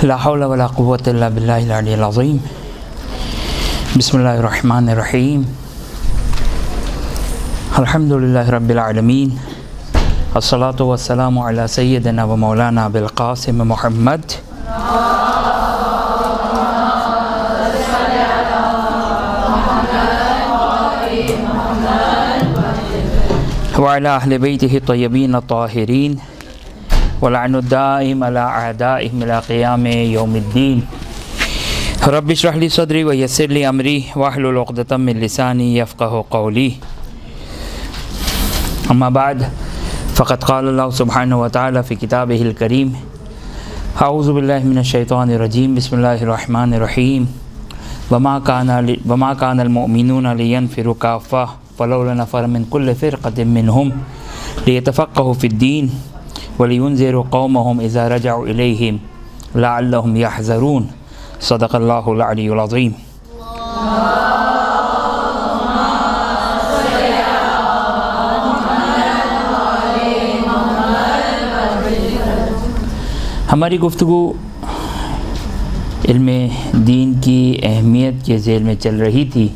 لا حول ولا قوة إلا بالله العلي العظيم. بسم الله الرحمن الرحيم. الحمد لله رب العالمين. الصلاة والسلام على سيدنا ومولانا بالقاسم محمد وعلى أهل بيته الطيبين الطاهرين ولعن الدائم على أعدائهم إلى قيام يوم الدين. رب اشرح لي صدري ويسر لي أمري واحلل عقدة من لساني يفقه قولي. أما بعد فقد قال الله سبحانه وتعالى في كتابه الكريم: أعوذ بالله من الشيطان الرجيم. بسم الله الرحمن الرحيم. وما كان المؤمنون لينفروا كافة فلولا نفر من كل فرقة منهم ليتفقهوا في الدين ولينذروا قومهم إذا رجعوا إليهم لعلهم يحذرون. صدق الله العلي العظيم. ہماری گفتگو علم دین کی اہمیت کے ذیل میں چل رہی تھی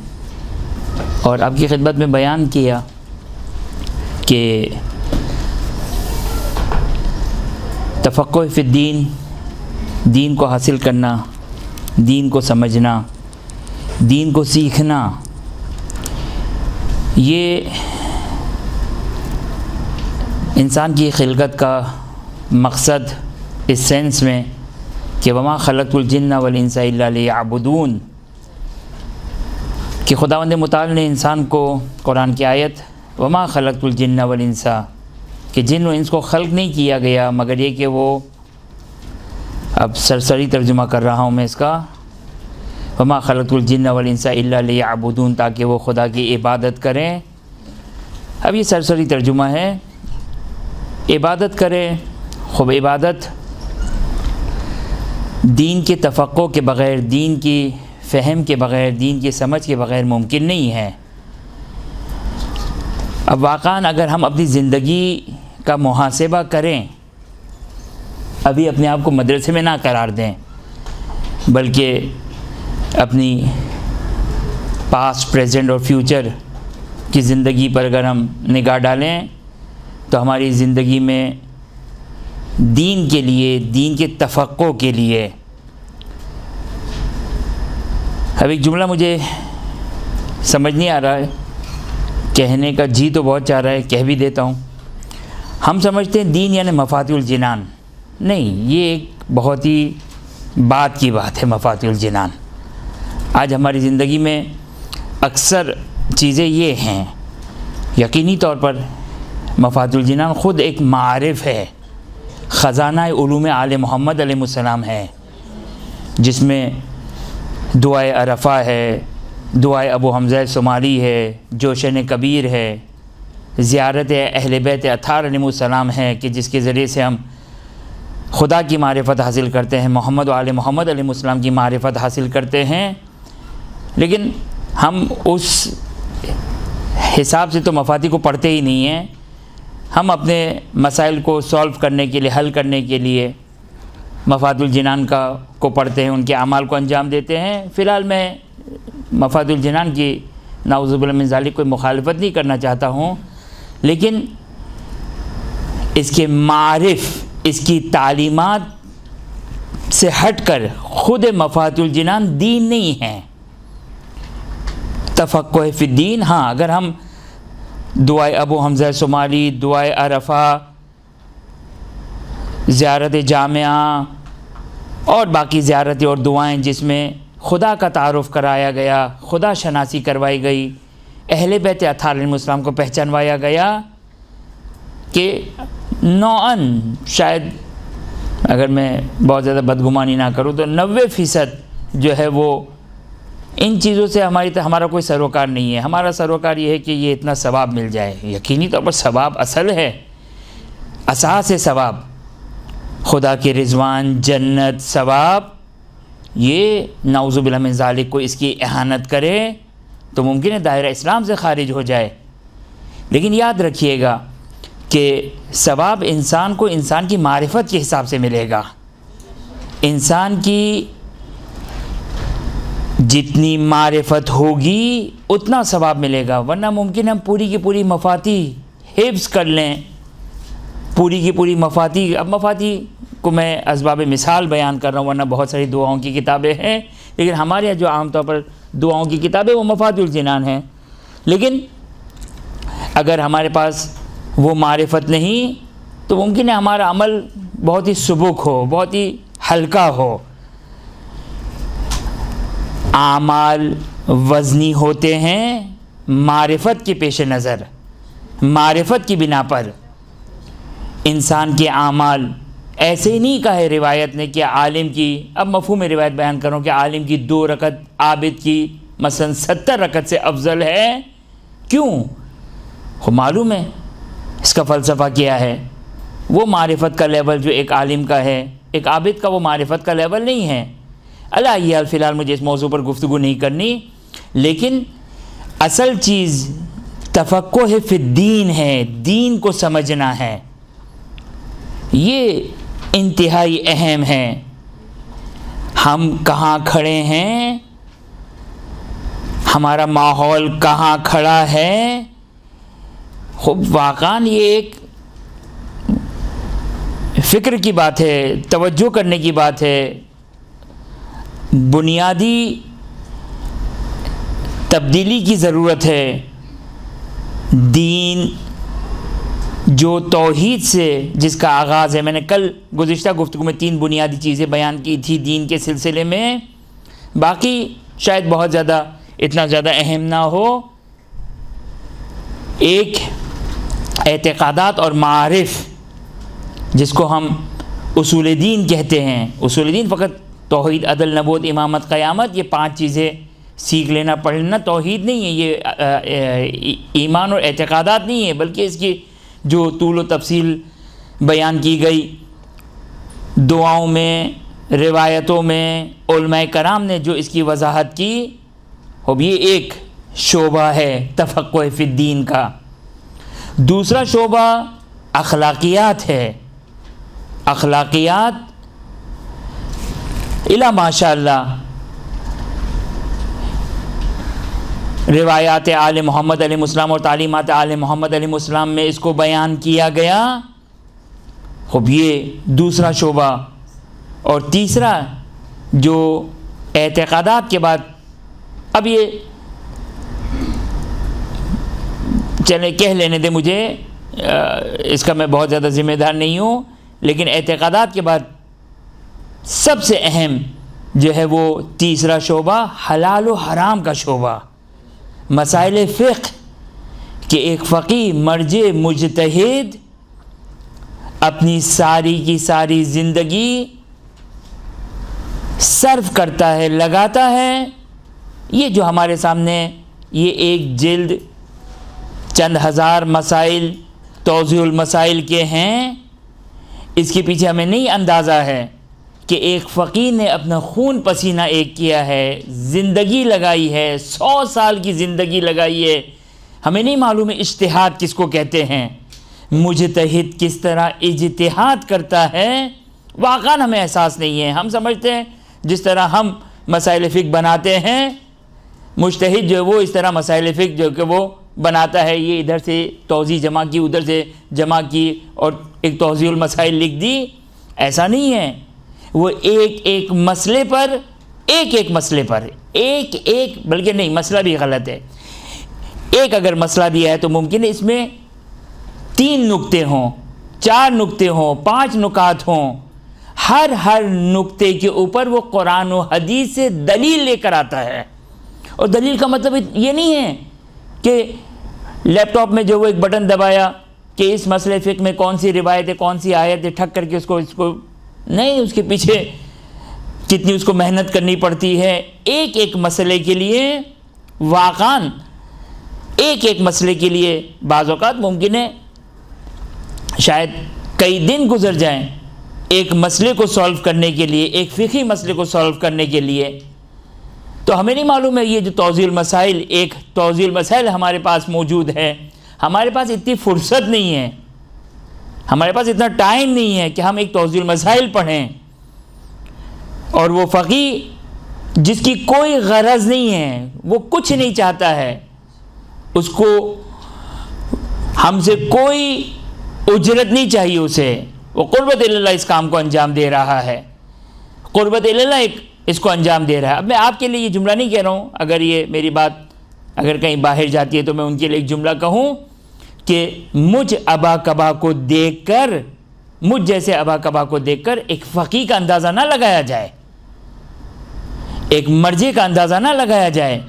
اور آپ کی خدمت میں بیان کیا کہ تفقہ فی الدین، دین کو حاصل کرنا، دین کو سمجھنا، دین کو سیکھنا، یہ انسان کی خلقت کا مقصد اس سینس میں کہ وما خلقت الجن والانس الا لیعبدون، کہ خداوند متعال نے انسان کو قرآن کی آیت وما خلقت الجن والانس، کہ جن و انس کو خلق نہیں کیا گیا مگر یہ کہ وہ، اب سرسری ترجمہ کر رہا ہوں میں اس کا، وما خلقت الجن والانس الا لیعبدون، تاکہ وہ خدا کی عبادت کریں. اب یہ سرسری ترجمہ ہے، عبادت کریں. خوب عبادت دین کے تفقہ کے بغیر، دین کی فہم کے بغیر، دین کی سمجھ کے بغیر ممکن نہیں ہے. اب واقعاً اگر ہم اپنی زندگی کا محاسبہ کریں، ابھی اپنے آپ کو مدرسے میں نہ قرار دیں بلکہ اپنی پاسٹ، پریزنٹ اور فیوچر کی زندگی پر اگر ہم نگاہ ڈالیں تو ہماری زندگی میں دین کے لیے، دین کے تفقہ کے لیے، اب ایک جملہ مجھے سمجھ نہیں آ رہا ہے، کہنے کا جی تو بہت چاہ رہا ہے، کہہ بھی دیتا ہوں. ہم سمجھتے ہیں دین یعنی مفاتیح الجنان. نہیں، یہ ایک بہت ہی بعد کی بات ہے. مفاتیح الجنان آج ہماری زندگی میں اکثر چیزیں یہ ہیں. یقینی طور پر مفاتیح الجنان خود ایک معارف ہے، خزانہ علوم آل محمد علیہ السلام ہے، جس میں دعائے عرفہ ہے، دعائے ابو حمزہ سمالی ہے، جوشن کبیر ہے، زیارت اہل بیت اطہار علیہ السلام ہے کہ جس کے ذریعے سے ہم خدا کی معرفت حاصل کرتے ہیں، محمد و آل محمد علیہ السلام کی معرفت حاصل کرتے ہیں. لیکن ہم اس حساب سے تو مفاتیح کو پڑھتے ہی نہیں ہیں. ہم اپنے مسائل کو سولو کرنے کے لیے، حل کرنے کے لیے مفاتیح الجنان کو پڑھتے ہیں، ان کے اعمال کو انجام دیتے ہیں. فی الحال میں مفاتیح الجنان کی نعوذ باللہ من ذالک کوئی مخالفت نہیں کرنا چاہتا ہوں، لیکن اس کے معارف، اس کی تعلیمات سے ہٹ کر خود مفاتیح الجنان دین نہیں ہے. تفقہ فی الدین، ہاں، اگر ہم دعائے ابو حمزہ سمالی، دعائے عرفہ، زیارت جامعہ اور باقی زیارتیں اور دعائیں جس میں خدا کا تعارف کرایا گیا، خدا شناسی کروائی گئی، اہل بیت اطہار علیہ السلام کو پہچانوایا گیا، کہ نوعاً شاید اگر میں بہت زیادہ بدگمانی نہ کروں تو 90% جو ہے وہ ان چیزوں سے ہمارا کوئی سروکار نہیں ہے. ہمارا سروکار یہ ہے کہ یہ اتنا ثواب مل جائے. یقینی طور پر ثواب اصل ہے، اساس ہے ثواب، خدا کے رضوان، جنت، ثواب. یہ نعوذ باللہ من ذالک کو اس کی اہانت کرے تو ممکن ہے دائرہ اسلام سے خارج ہو جائے. لیکن یاد رکھیے گا کہ ثواب انسان کو انسان کی معرفت کے حساب سے ملے گا. انسان کی جتنی معرفت ہوگی اتنا ثواب ملے گا، ورنہ ممکن ہم پوری کی پوری مفاتی حفظ کر لیں، پوری کی پوری مفاتی. اب مفاتی کو میں اسباب مثال بیان کر رہا ہوں، ورنہ بہت ساری دعاؤں کی کتابیں ہیں، لیکن ہمارے یہاں جو عام طور پر دعاؤں کی کتابیں وہ مفاتیح الجنان ہیں. لیکن اگر ہمارے پاس وہ معرفت نہیں تو ممکن ہے ہمارا عمل بہت ہی سبک ہو، بہت ہی ہلکا ہو. اعمال وزنی ہوتے ہیں معرفت کے پیش نظر، معرفت کی بنا پر. انسان کے اعمال ایسے ہی نہیں کہا ہے روایت نے کہ عالم کی، اب مفہوم روایت بیان کروں کہ عالم کی 2 رکعت عابد کی مثلا 70 رکعت سے افضل ہے. کیوں؟ وہ معلوم ہے اس کا فلسفہ کیا ہے. وہ معرفت کا لیول جو ایک عالم کا ہے، ایک عابد کا وہ معرفت کا لیول نہیں ہے. الحال فی الحال مجھے اس موضوع پر گفتگو نہیں کرنی، لیکن اصل چیز تفقہ فی الدین ہے، دین کو سمجھنا ہے. یہ انتہائی اہم ہے. ہم کہاں کھڑے ہیں، ہمارا ماحول کہاں کھڑا ہے، خب واقعاً یہ ایک فکر کی بات ہے، توجہ کرنے کی بات ہے. بنیادی تبدیلی کی ضرورت ہے. دین جو توحید سے جس کا آغاز ہے، میں نے کل گزشتہ گفتگو میں 3 بنیادی چیزیں بیان کی تھی دین کے سلسلے میں، باقی شاید بہت زیادہ اتنا زیادہ اہم نہ ہو. ایک اعتقادات اور معارف جس کو ہم اصول دین کہتے ہیں. اصول دین فقط توحید، عدل، نبوت، امامت، قیامت، یہ 5 چیزیں سیکھ لینا پڑھ لینا توحید نہیں ہے. یہ ایمان اور اعتقادات نہیں ہے، بلکہ اس کی جو طول و تفصیل بیان کی گئی دعاؤں میں، روایتوں میں، علماء کرام نے جو اس کی وضاحت کی، اب یہ ایک شعبہ ہے تفقہ فی الدین کا. دوسرا شعبہ اخلاقیات ہے. اخلاقیات الا ماشاء اللہ روایات آل محمد علیہ السلام اور تعلیمات آل محمد علیہ السلام میں اس کو بیان کیا گیا. خب یہ دوسرا شعبہ. اور تیسرا جو اعتقادات کے بعد، اب یہ چلیں کہہ لینے دیں مجھے، اس کا میں بہت زیادہ ذمہ دار نہیں ہوں، لیکن اعتقادات کے بعد سب سے اہم جو ہے وہ تیسرا شعبہ حلال و حرام کا شعبہ. مسائل فقہ کہ ایک فقیہ مرجع مجتہد اپنی ساری کی ساری زندگی صرف کرتا ہے، لگاتا ہے. یہ جو ہمارے سامنے یہ ایک جلد چند ہزار مسائل توضیح المسائل کے ہیں، اس کے پیچھے ہمیں نہیں اندازہ ہے کہ ایک فقیر نے اپنا خون پسینہ ایک کیا ہے، زندگی لگائی ہے، 100 سال کی زندگی لگائی ہے. ہمیں نہیں معلوم ہے اجتہاد کس کو کہتے ہیں، مجتہد کس طرح اجتہاد کرتا ہے، واقعاً ہمیں احساس نہیں ہے. ہم سمجھتے ہیں جس طرح ہم مسائل فقہ بناتے ہیں، مجتہد جو ہے وہ اس طرح مسائل فقہ جو کہ وہ بناتا ہے، یہ ادھر سے توضیح جمع کی، ادھر سے جمع کی اور ایک توضیح المسائل لکھ دی. ایسا نہیں ہے. وہ ایک ایک مسئلے پر بلکہ نہیں، مسئلہ بھی غلط ہے. ایک اگر مسئلہ دیا ہے تو ممکن ہے اس میں 3 نکتے ہوں، 4 نکتے ہوں، 5 نکات ہوں. ہر نکتے کے اوپر وہ قرآن و حدیث سے دلیل لے کر آتا ہے. اور دلیل کا مطلب یہ نہیں ہے کہ لیپ ٹاپ میں جو وہ ایک بٹن دبایا کہ اس مسئلے فقہ میں کون سی روایت ہے، کون سی آیت ہے، ٹھک کر کے اس کو نہیں، اس کے پیچھے کتنی اس کو محنت کرنی پڑتی ہے. ایک ایک مسئلے کے لیے واقعاً ایک مسئلے کے لیے بعض اوقات ممکن ہے شاید کئی دن گزر جائیں ایک مسئلے کو سولو کرنے کے لیے، ایک فقہی مسئلے کو سولو کرنے کے لیے. تو ہمیں نہیں معلوم ہے یہ جو توضیح المسائل، ایک توضیح المسائل ہمارے پاس موجود ہے. ہمارے پاس اتنی فرصت نہیں ہے، ہمارے پاس اتنا ٹائم نہیں ہے کہ ہم ایک توضیح المسائل پڑھیں. اور وہ فقیہ جس کی کوئی غرض نہیں ہے، وہ کچھ نہیں چاہتا ہے، اس کو ہم سے کوئی اجرت نہیں چاہیے، اسے وہ قربت اللہ اس کام کو انجام دے رہا ہے، قربت اللہ اس کو انجام دے رہا ہے۔ اب میں آپ کے لیے یہ جملہ نہیں کہہ رہا ہوں، اگر یہ میری بات اگر کہیں باہر جاتی ہے تو میں ان کے لیے ایک جملہ کہوں کہ مجھ ابا کبا کو دیکھ کر، مجھ جیسے ابا کبا کو دیکھ کر ایک فقیہ کا اندازہ نہ لگایا جائے، ایک مرجے کا اندازہ نہ لگایا جائے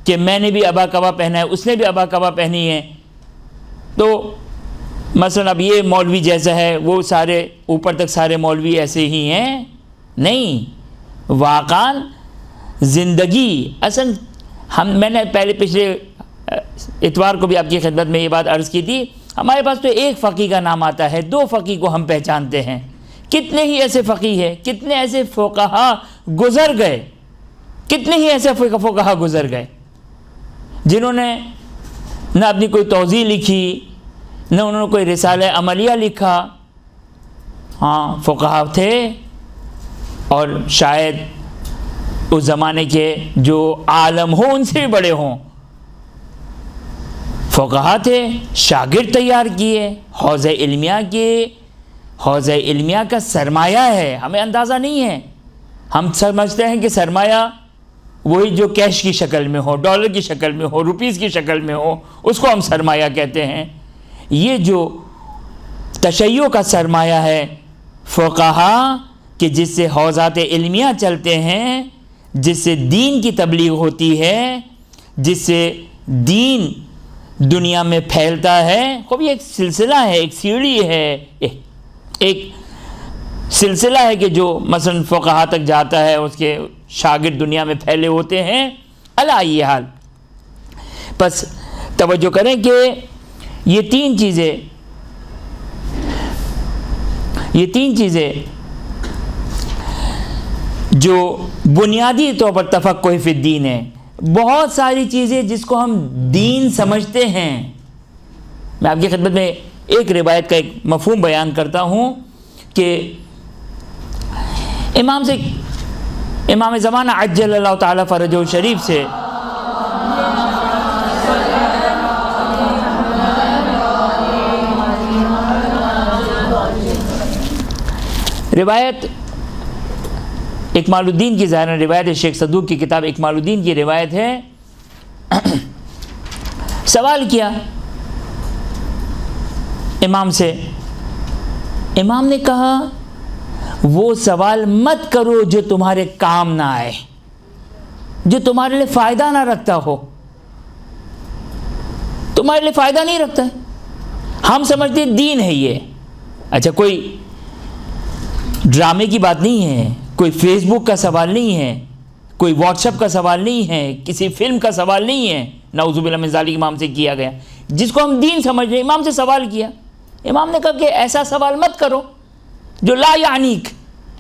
کہ میں نے بھی ابا کبا پہنا ہے، اس نے بھی ابا کبا پہنی ہے، تو مثلا اب یہ مولوی جیسا ہے وہ سارے اوپر تک سارے مولوی ایسے ہی ہیں، نہیں، واقعاً زندگی اصل میں نے پچھلے اتوار کو بھی آپ کی خدمت میں یہ بات عرض کی تھی، ہمارے پاس تو ایک فقیہ کا نام آتا ہے، 2 فقیہ کو ہم پہچانتے ہیں، کتنے ہی ایسے فقیہ ہیں، کتنے ایسے فقہا گزر گئے، کتنے ہی ایسے فقہا گزر گئے جنہوں نے نہ اپنی کوئی توضیح لکھی، نہ انہوں نے کوئی رسالہ عملیہ لکھا، ہاں فقہا تھے، اور شاید اس زمانے کے جو عالم ہوں ان سے بھی بڑے ہوں، فقہا تھے، شاگرد تیار کیے، حوضہ علمیہ کے، حوضہ علمیہ کا سرمایہ ہے، ہمیں اندازہ نہیں ہے، ہم سمجھتے ہیں کہ سرمایہ وہی جو کیش کی شکل میں ہو، ڈالر کی شکل میں ہو، روپیز کی شکل میں ہو، اس کو ہم سرمایہ کہتے ہیں۔ یہ جو تشیع کا سرمایہ ہے فقہا کہ جس سے حوضات علمیہ چلتے ہیں، جس سے دین کی تبلیغ ہوتی ہے، جس سے دین دنیا میں پھیلتا ہے، خوب یہ ایک سلسلہ ہے، ایک سیڑھی ہے، ایک سلسلہ ہے کہ جو مثلا فقہا تک جاتا ہے، اس کے شاگرد دنیا میں پھیلے ہوتے ہیں۔ علی یہ حال پس توجہ کریں کہ یہ تین چیزیں جو بنیادی طور پر تفقہ فی الدین ہے، بہت ساری چیزیں جس کو ہم دین سمجھتے ہیں۔ میں آپ کی خدمت میں ایک روایت کا ایک مفہوم بیان کرتا ہوں کہ امام زمانہ عجل اللہ تعالیٰ فرجہ شریف سے روایت اکمال الدین کی ظاہر روایت ہے، شیخ صدوق کی کتاب اکمال الدین کی روایت ہے۔ سوال کیا امام سے، امام نے کہا وہ سوال مت کرو جو تمہارے کام نہ آئے، جو تمہارے لیے فائدہ نہ رکھتا ہو، تمہارے لیے فائدہ نہیں رکھتا ہے۔ ہم سمجھتے دین ہے یہ، اچھا کوئی ڈرامے کی بات نہیں ہے، کوئی فیس بک کا سوال نہیں ہے، کوئی واٹس ایپ کا سوال نہیں ہے، کسی فلم کا سوال نہیں ہے، نعوذ باللہ من ذالک امام سے کیا گیا، جس کو ہم دین سمجھ رہے ہیں۔ امام سے سوال کیا، امام نے کہا کہ ایسا سوال مت کرو جو لا یعنیک،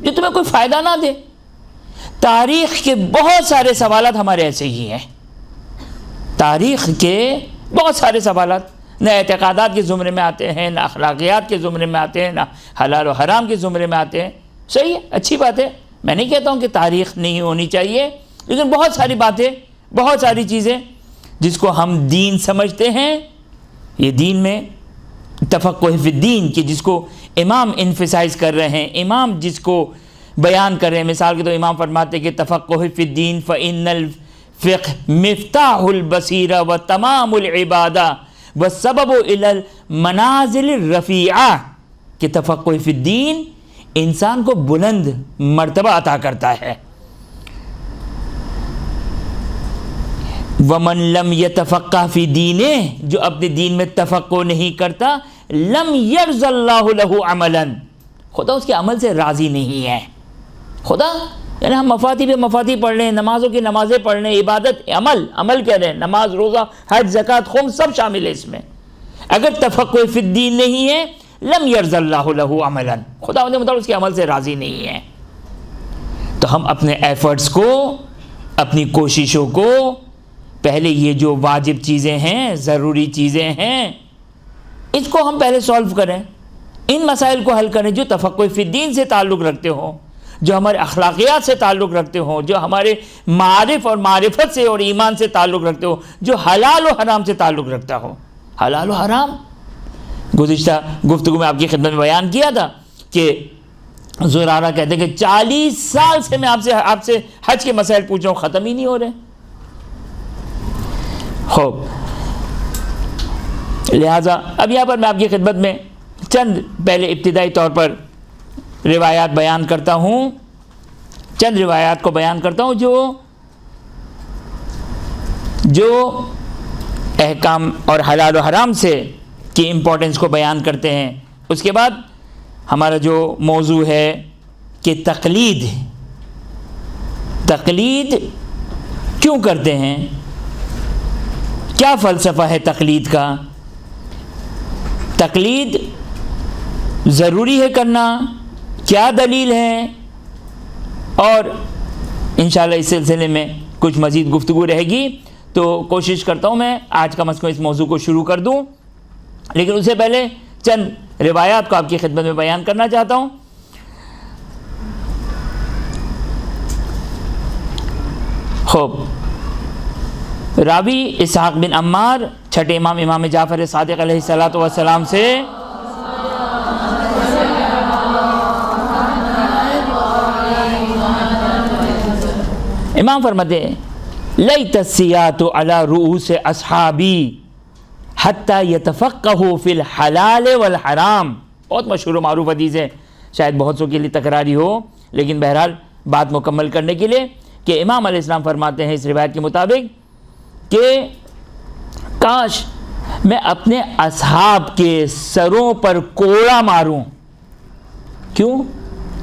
جو تمہیں کوئی فائدہ نہ دے۔ تاریخ کے بہت سارے سوالات ہمارے ایسے ہی ہیں، تاریخ کے بہت سارے سوالات نہ اعتقادات کے زمرے میں آتے ہیں، نہ اخلاقیات کے زمرے میں آتے ہیں، نہ حلال و حرام کے زمرے میں آتے ہیں۔ صحیح ہے، اچھی بات ہے، میں نہیں کہتا ہوں کہ تاریخ نہیں ہونی چاہیے، لیکن بہت ساری باتیں، بہت ساری چیزیں جس کو ہم دین سمجھتے ہیں، یہ دین میں تفقہ فی الدین کی جس کو امام انفسائز کر رہے ہیں، امام جس کو بیان کر رہے ہیں، مثال کے تو امام فرماتے ہیں کہ تفقہ فی الدین فإن الفقہ مفتاح البصیرہ و تمام العبادہ والسبب الی المنازل الرفیعہ، کہ تفقہ فی الدین انسان کو بلند مرتبہ عطا کرتا ہے۔ وَمَن لَمْ يَتَفَقَّهْ فِي دِينِهِ، جو اپنے دین میں تفقہ نہیں کرتا، لَمْ يَرْضَ اللَّهُ لَهُ عَمَلًا، خدا اس کے عمل سے راضی نہیں ہے۔ خدا یعنی ہم مفاتی پہ مفاتی پڑھ لیں، نمازوں کی نمازیں پڑھ لیں، عبادت عمل کہہ رہے ہیں، نماز روزہ حج زکوٰۃ خمس سب شامل ہے اس میں، اگر تفقہ فی الدین نہیں ہے، لم یرض اللہ لہ عملا، خدا نے مطلب اس کے عمل سے راضی نہیں ہے۔ تو ہم اپنے ایفرٹس کو، اپنی کوششوں کو، پہلے یہ جو واجب چیزیں ہیں، ضروری چیزیں ہیں، اس کو ہم پہلے سولو کریں، ان مسائل کو حل کریں جو تفقہ فی الدین سے تعلق رکھتے ہوں، جو ہمارے اخلاقیات سے تعلق رکھتے ہوں، جو ہمارے معارف اور معرفت سے اور ایمان سے تعلق رکھتے ہو، جو حلال و حرام سے تعلق رکھتا ہو۔ حلال و حرام گزشتہ گفتگو میں آپ کی خدمت میں بیان کیا تھا کہ زرارہ کہتے ہیں کہ 40 سال سے میں آپ سے حج کے مسائل پوچھ رہا ہوں، ختم ہی نہیں ہو رہے۔ خوب، لہٰذا اب یہاں پر میں آپ کی خدمت میں چند پہلے ابتدائی طور پر روایات بیان کرتا ہوں، چند روایات کو بیان کرتا ہوں جو احکام اور حلال و حرام سے کی امپورٹنس کو بیان کرتے ہیں۔ اس کے بعد ہمارا جو موضوع ہے کہ تقلید کیوں کرتے ہیں، کیا فلسفہ ہے تقلید کا، تقلید ضروری ہے کرنا، کیا دلیل ہے، اور انشاءاللہ اس سلسلے میں کچھ مزید گفتگو رہے گی۔ تو کوشش کرتا ہوں میں آج کم از کم اس موضوع کو شروع کر دوں، لیکن اس سے پہلے چند روایات کو آپ کی خدمت میں بیان کرنا چاہتا ہوں۔ خوب، راوی اسحاق بن عمار چھٹے امام جعفر صادق علیہ الصلوۃ والسلام سے امام فرماتے ہیں لیت السیات علی رؤوس اصحابی حتی یتفقہوا فی الحلال والحرام، بہت مشہور و معروف حدیث ہے، شاید بہت سو کے لیے تکراری ہو، لیکن بہرحال بات مکمل کرنے کے لیے کہ امام علیہ السلام فرماتے ہیں اس روایت کے مطابق کہ کاش میں اپنے اصحاب کے سروں پر کوڑا ماروں، کیوں؟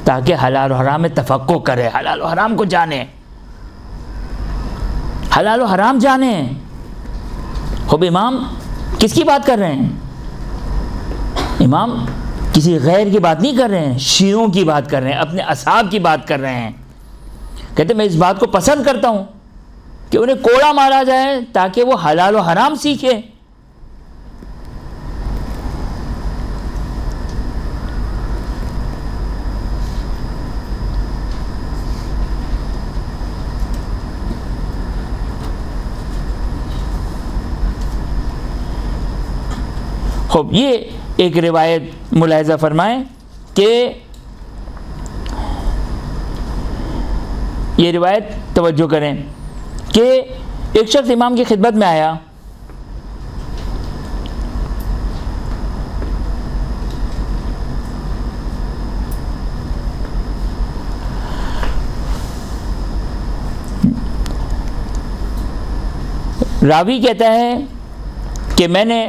تاکہ حلال و حرام میں تفقہ کرے، حلال و حرام کو جانے، حلال و حرام جانے۔ خوب، امام کس کی بات کر رہے ہیں؟ امام کسی غیر کی بات نہیں کر رہے ہیں، شیعوں کی بات کر رہے ہیں، اپنے اصحاب کی بات کر رہے ہیں۔ کہتے میں اس بات کو پسند کرتا ہوں کہ انہیں کوڑا مارا جائے تاکہ وہ حلال و حرام سیکھے۔ خوب، یہ ایک روایت ملاحظہ فرمائیں کہ یہ روایت توجہ کریں کہ ایک شخص امام کی خدمت میں آیا، راوی کہتا ہے کہ میں نے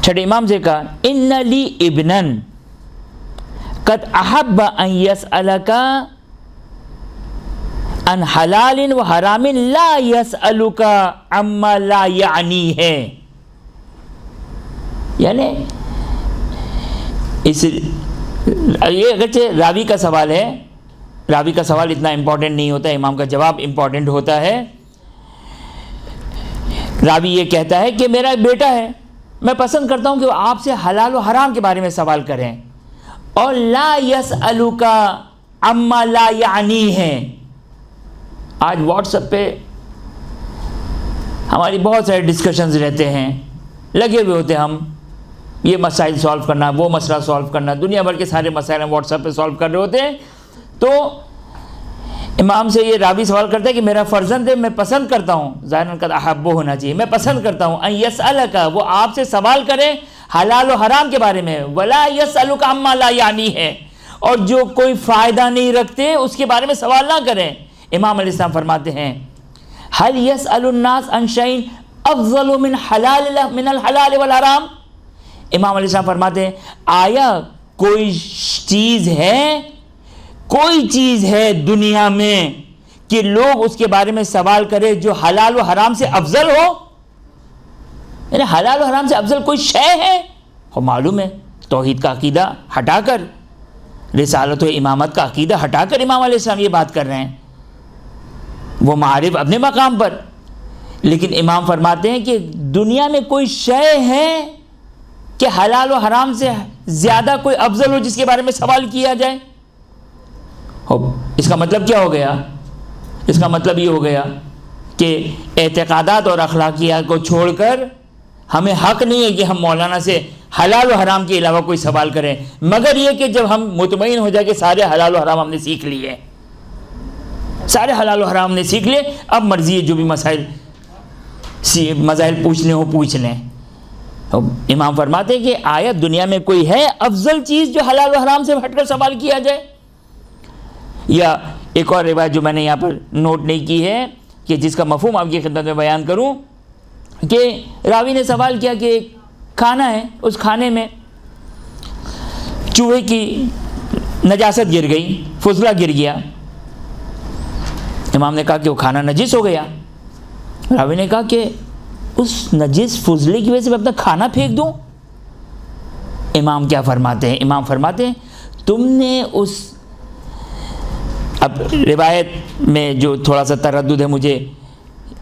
چھٹے امام سے کہا ان لی ابنن قد احب ان یسألک عن حلال و حرام لا یسألک عما لا یعنی ہے، یعنی یہ اگرچہ راوی کا سوال ہے، راوی کا سوال اتنا امپورٹنٹ نہیں ہوتا ہے، امام کا جواب امپورٹنٹ ہوتا ہے۔ راوی یہ کہتا ہے کہ میرا ایک بیٹا ہے، میں پسند کرتا ہوں کہ وہ آپ سے حلال و حرام کے بارے میں سوال کریں، اور لا یسألک عما لا یعنی ہے۔ آج واٹس ایپ پہ ہماری بہت سارے ڈسکشنز رہتے ہیں، لگے ہوئے ہوتے ہیں ہم یہ مسائل سالو کرنا، وہ مسئلہ سالو کرنا، دنیا بھر کے سارے مسائل ہم واٹس ایپ پہ سالو کر رہے ہوتے ہیں۔ تو امام سے یہ راوی سوال کرتا ہے کہ میرا فرزند ہے، میں پسند کرتا ہوں، ظاہراً قد احب ہونا چاہیے، میں پسند کرتا ہوں ان یسألک، وہ آپ سے سوال کرے حلال و حرام کے بارے میں، ولا یسألک عما لا یعنی ہے، اور جو کوئی فائدہ نہیں رکھتے اس کے بارے میں سوال نہ کریں۔ امام علیہ السلام فرماتے ہیں هل يسأل الناس عن شيء افضل من الحلال والحرام، امام علیہ السلام فرماتے ہیں آیا کوئی چیز ہے دنیا میں کہ لوگ اس کے بارے میں سوال کرے جو حلال و حرام سے افضل ہو، یعنی حلال و حرام سے افضل کوئی شے ہے؟ وہ معلوم ہے توحید کا عقیدہ ہٹا کر، رسالت و امامت کا عقیدہ ہٹا کر امام علیہ السلام یہ بات کر رہے ہیں، وہ معارف اپنے مقام پر، لیکن امام فرماتے ہیں کہ دنیا میں کوئی شے ہے کہ حلال و حرام سے زیادہ کوئی افضل ہو جس کے بارے میں سوال کیا جائے؟ اس کا مطلب کیا ہو گیا؟ اس کا مطلب یہ ہو گیا کہ اعتقادات اور اخلاقیات کو چھوڑ کر ہمیں حق نہیں ہے کہ ہم مولانا سے حلال و حرام کے علاوہ کوئی سوال کریں، مگر یہ کہ جب ہم مطمئن ہو جائے کہ سارے حلال و حرام ہم نے سیکھ لیے، سارے حلال و حرام نے سیکھ لیے، اب مرضی ہے جو بھی مسائل پوچھنے ہو پوچھ لیں۔ امام فرماتے ہیں کہ آیا دنیا میں کوئی ہے افضل چیز جو حلال و حرام سے ہٹ کر سوال کیا جائے؟ یا ایک اور روایت جو میں نے یہاں پر نوٹ نہیں کی ہے کہ جس کا مفہوم آپ کی خدمت میں بیان کروں، کہ راوی نے سوال کیا کہ ایک کھانا ہے، اس کھانے میں چوہے کی نجاست گر گئی، فضلہ گر گیا۔ امام نے کہا کہ وہ کھانا نجس ہو گیا۔ راوی نے کہا کہ اس نجس فضلے کی وجہ سے میں اپنا کھانا پھینک دوں؟ امام کیا فرماتے ہیں؟ امام فرماتے ہیں تم نے اس، اب روایت میں جو تھوڑا سا تردد ہے، مجھے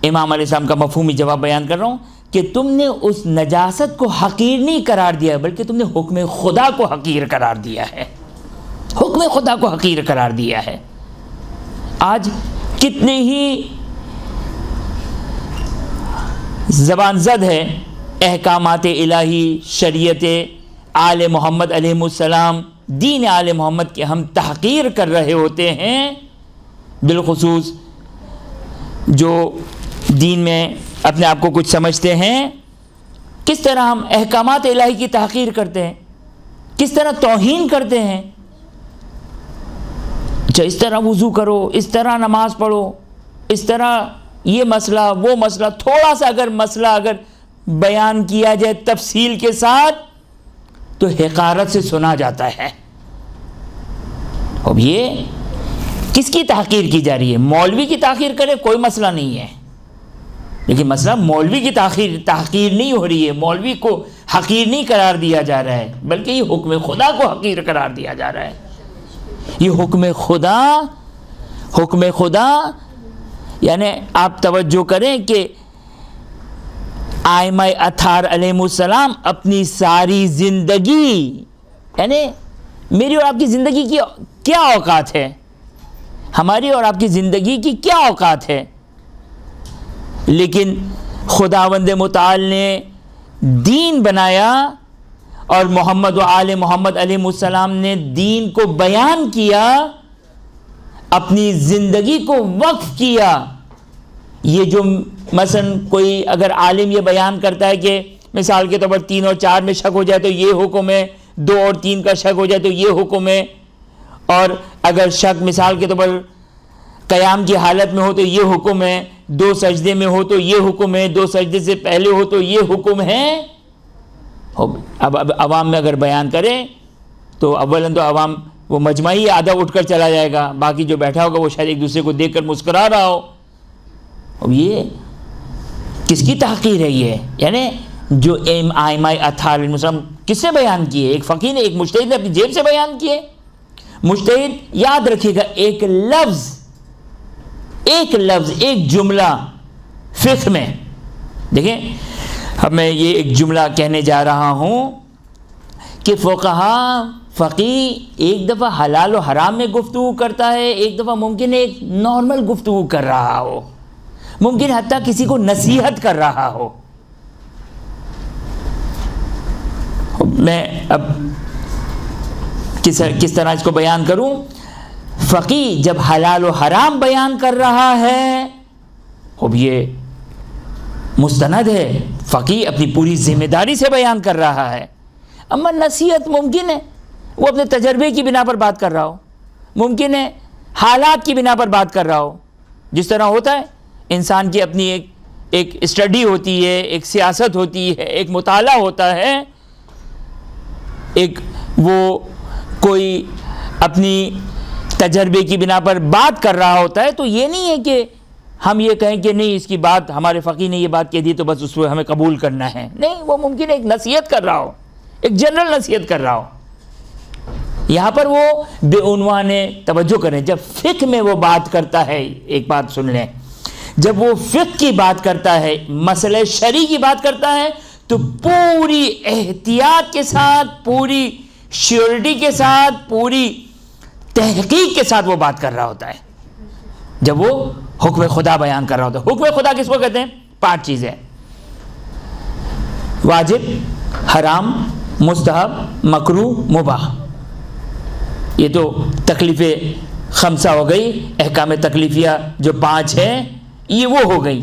امام علیہ السلام کا مفہومی جواب بیان کر رہا ہوں کہ تم نے اس نجاست کو حقیر نہیں قرار دیا، بلکہ تم نے حکم خدا کو حقیر قرار دیا ہے، حکم خدا کو حقیر قرار دیا ہے۔ آج کتنے ہی زبان زد ہے احکامات الہی، شریعت آل محمد علیہ السلام، دین آل محمد کے ہم تحقیر کر رہے ہوتے ہیں، بالخصوص جو دین میں اپنے آپ کو کچھ سمجھتے ہیں۔ کس طرح ہم احکامات الہی کی تحقیر کرتے ہیں، کس طرح توہین کرتے ہیں۔ اچھا اس طرح وضو کرو، اس طرح نماز پڑھو، اس طرح یہ مسئلہ وہ مسئلہ، تھوڑا سا اگر مسئلہ اگر بیان کیا جائے تفصیل کے ساتھ تو حقارت سے سنا جاتا ہے۔ اب یہ کس کی تحقیر کی جا رہی ہے؟ مولوی کی تحقیر کرے کوئی مسئلہ نہیں ہے، لیکن مسئلہ مولوی کی تحقیر نہیں ہو رہی ہے، مولوی کو حقیر نہیں قرار دیا جا رہا ہے، بلکہ یہ حکم خدا کو حقیر قرار دیا جا رہا ہے۔ یہ حکم خدا یعنی آپ توجہ کریں کہ ائمہ اطہار علیہ السلام اپنی ساری زندگی، یعنی میری اور آپ کی زندگی کی کیا اوقات ہے، ہماری اور آپ کی زندگی کی کیا اوقات ہے، لیکن خداوند متعال نے دین بنایا اور محمد و آل محمد علیہ السلام نے دین کو بیان کیا، اپنی زندگی کو وقف کیا۔ یہ جو مثلا کوئی اگر عالم یہ بیان کرتا ہے کہ مثال کے طور پر 3 اور 4 میں شک ہو جائے تو یہ حکم ہے، 2 اور 3 کا شک ہو جائے تو یہ حکم ہے، اور اگر شک مثال کے طور پر قیام کی حالت میں ہو تو یہ حکم ہے، 2 سجدے میں ہو تو یہ حکم ہے، 2 سجدے سے پہلے ہو تو یہ حکم ہے۔ اب عوام میں اگر بیان کریں تو اولاً تو عوام وہ مجمعی آدھا اٹھ کر چلا جائے گا، باقی جو بیٹھا ہوگا وہ شاید ایک دوسرے کو دیکھ کر مسکرا رہا ہو۔ اب یہ کس کی تحقیر ہے؟ یہ یعنی جو ائمہ اطہار علیہ السلام کس نے بیان کیے؟ ایک فقیہ نے، ایک مجتہد نے اپنی جیب سے بیان کیے۔ مجتہد یاد رکھیے گا ایک لفظ ایک جملہ فقہ میں، دیکھیں اب میں یہ ایک جملہ کہنے جا رہا ہوں کہ فقیہ ایک دفعہ حلال و حرام میں گفتگو کرتا ہے، ایک دفعہ ممکن ہے ایک نارمل گفتگو کر رہا ہو، ممکن حتیٰ کسی کو نصیحت کر رہا ہو۔ میں اب کس طرح اس کو بیان کروں؟ فقیہ جب حلال و حرام بیان کر رہا ہے، اب یہ مستند ہے، فقیہ اپنی پوری ذمہ داری سے بیان کر رہا ہے۔ اما نصیحت ممکن ہے وہ اپنے تجربے کی بنا پر بات کر رہا ہو، ممکن ہے حالات کی بنا پر بات کر رہا ہو، جس طرح ہوتا ہے انسان کی اپنی ایک اسٹڈی ہوتی ہے، ایک سیاست ہوتی ہے، ایک مطالعہ ہوتا ہے، ایک وہ کوئی اپنی تجربے کی بنا پر بات کر رہا ہوتا ہے۔ تو یہ نہیں ہے کہ ہم یہ کہیں کہ نہیں اس کی بات، ہمارے فقیہ نے یہ بات کہہ دی تو بس اس کو ہمیں قبول کرنا ہے، نہیں، وہ ممکن ایک نصیحت کر رہا ہو، ایک جنرل نصیحت کر رہا ہو۔ یہاں پر وہ بے عنوان توجہ کریں، جب فقہ میں وہ بات کرتا ہے، ایک بات سن لیں، جب وہ فقہ کی بات کرتا ہے، مسئلہ شرعی کی بات کرتا ہے، تو پوری احتیاط کے ساتھ، پوری شیورٹی کے ساتھ، پوری تحقیق کے ساتھ وہ بات کر رہا ہوتا ہے جب وہ حکم خدا بیان کر رہا ہوتا ہے. حکم خدا کس کو کہتے ہیں؟ 5 چیزیں: واجب، حرام، مستحب، مکروہ، مباح. یہ تو تکلیف خمسہ ہو گئی، احکام تکلیفیہ جو 5 ہیں یہ وہ ہو گئی.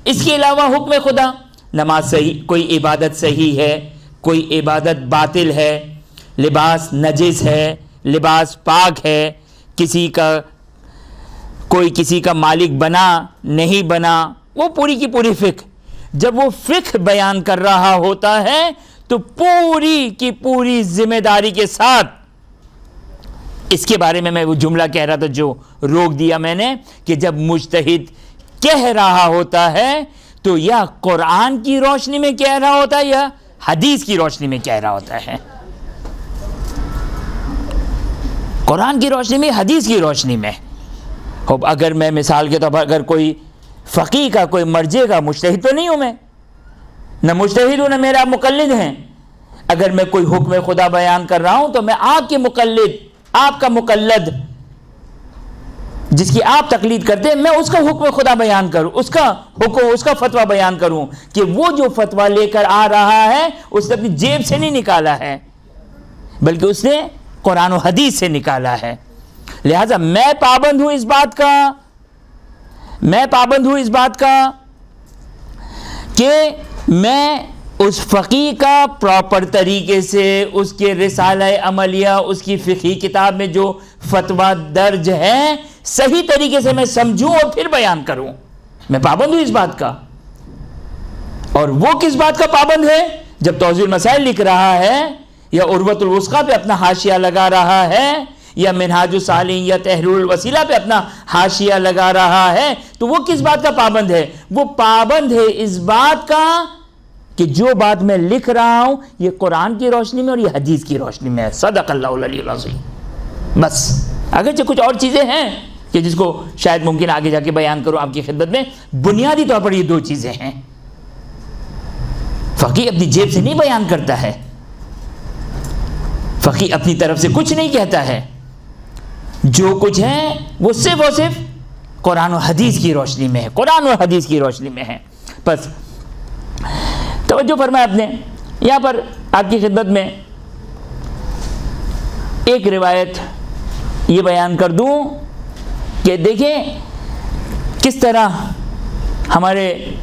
اس کے علاوہ حکم خدا، نماز صحیح، کوئی عبادت صحیح ہے، کوئی عبادت باطل ہے، لباس نجس ہے، لباس پاک ہے، کوئی کسی کا مالک بنا نہیں بنا، وہ پوری کی پوری فقہ. جب وہ فقہ بیان کر رہا ہوتا ہے تو پوری کی پوری ذمہ داری کے ساتھ اس کے بارے میں وہ جملہ کہہ رہا تھا جو روک دیا میں نے کہ جب مجتہد کہہ رہا ہوتا ہے تو یا قرآن کی روشنی میں کہہ رہا ہوتا ہے یا حدیث کی روشنی میں کہہ رہا ہوتا ہے. قرآن کی روشنی میں، حدیث کی روشنی میں. اگر میں مثال کے طور پر اگر کوئی فقیہ کا، کوئی مرجع کا، مجتہد تو نہیں ہوں میں، نہ مجتہد ہوں نہ میرا مقلد ہیں. اگر میں کوئی حکم خدا بیان کر رہا ہوں تو میں آپ کے مقلد، آپ کا مقلد جس کی آپ تقلید کرتے ہیں، میں اس کا حکم خدا بیان کروں، اس کا حکم، اس کا فتویٰ بیان کروں کہ وہ جو فتویٰ لے کر آ رہا ہے اس نے اپنی جیب سے نہیں نکالا ہے بلکہ اس نے قرآن و حدیث سے نکالا ہے. لہذا میں پابند ہوں اس بات کا کہ میں اس فقیہ کا پراپر طریقے سے اس کے رسالہ عملیہ، اس کی فقہی کتاب میں جو فتویٰ درج ہے صحیح طریقے سے میں سمجھوں اور پھر بیان کروں. میں پابند ہوں اس بات کا. اور وہ کس بات کا پابند ہے؟ جب توضیح المسائل لکھ رہا ہے یا عروۃ الوثقیٰ پہ اپنا حاشیہ لگا رہا ہے یا منہاج الصالحین یا تحریر الوسیلہ پہ اپنا حاشیہ لگا رہا ہے تو وہ کس بات کا پابند ہے؟ وہ پابند ہے اس بات کا کہ جو بات میں لکھ رہا ہوں یہ قرآن کی روشنی میں اور یہ حدیث کی روشنی میں ہے. صدق اللہ العلی العظیم. بس اگرچہ کچھ اور چیزیں ہیں کہ جس کو شاید ممکن آگے جا کے بیان کروں آپ کی خدمت میں، بنیادی طور پر یہ 2 چیزیں ہیں. فقیہ اپنی جیب سے نہیں بیان کرتا ہے، فقیہ اپنی طرف سے کچھ نہیں کہتا ہے. جو کچھ ہے وہ صرف اور صرف قرآن و حدیث کی روشنی میں ہے، قرآن و حدیث کی روشنی میں ہے. بس توجہ فرمائے آپ نے. یہاں پر آپ کی خدمت میں ایک روایت یہ بیان کر دوں کہ دیکھیں کس طرح ہمارے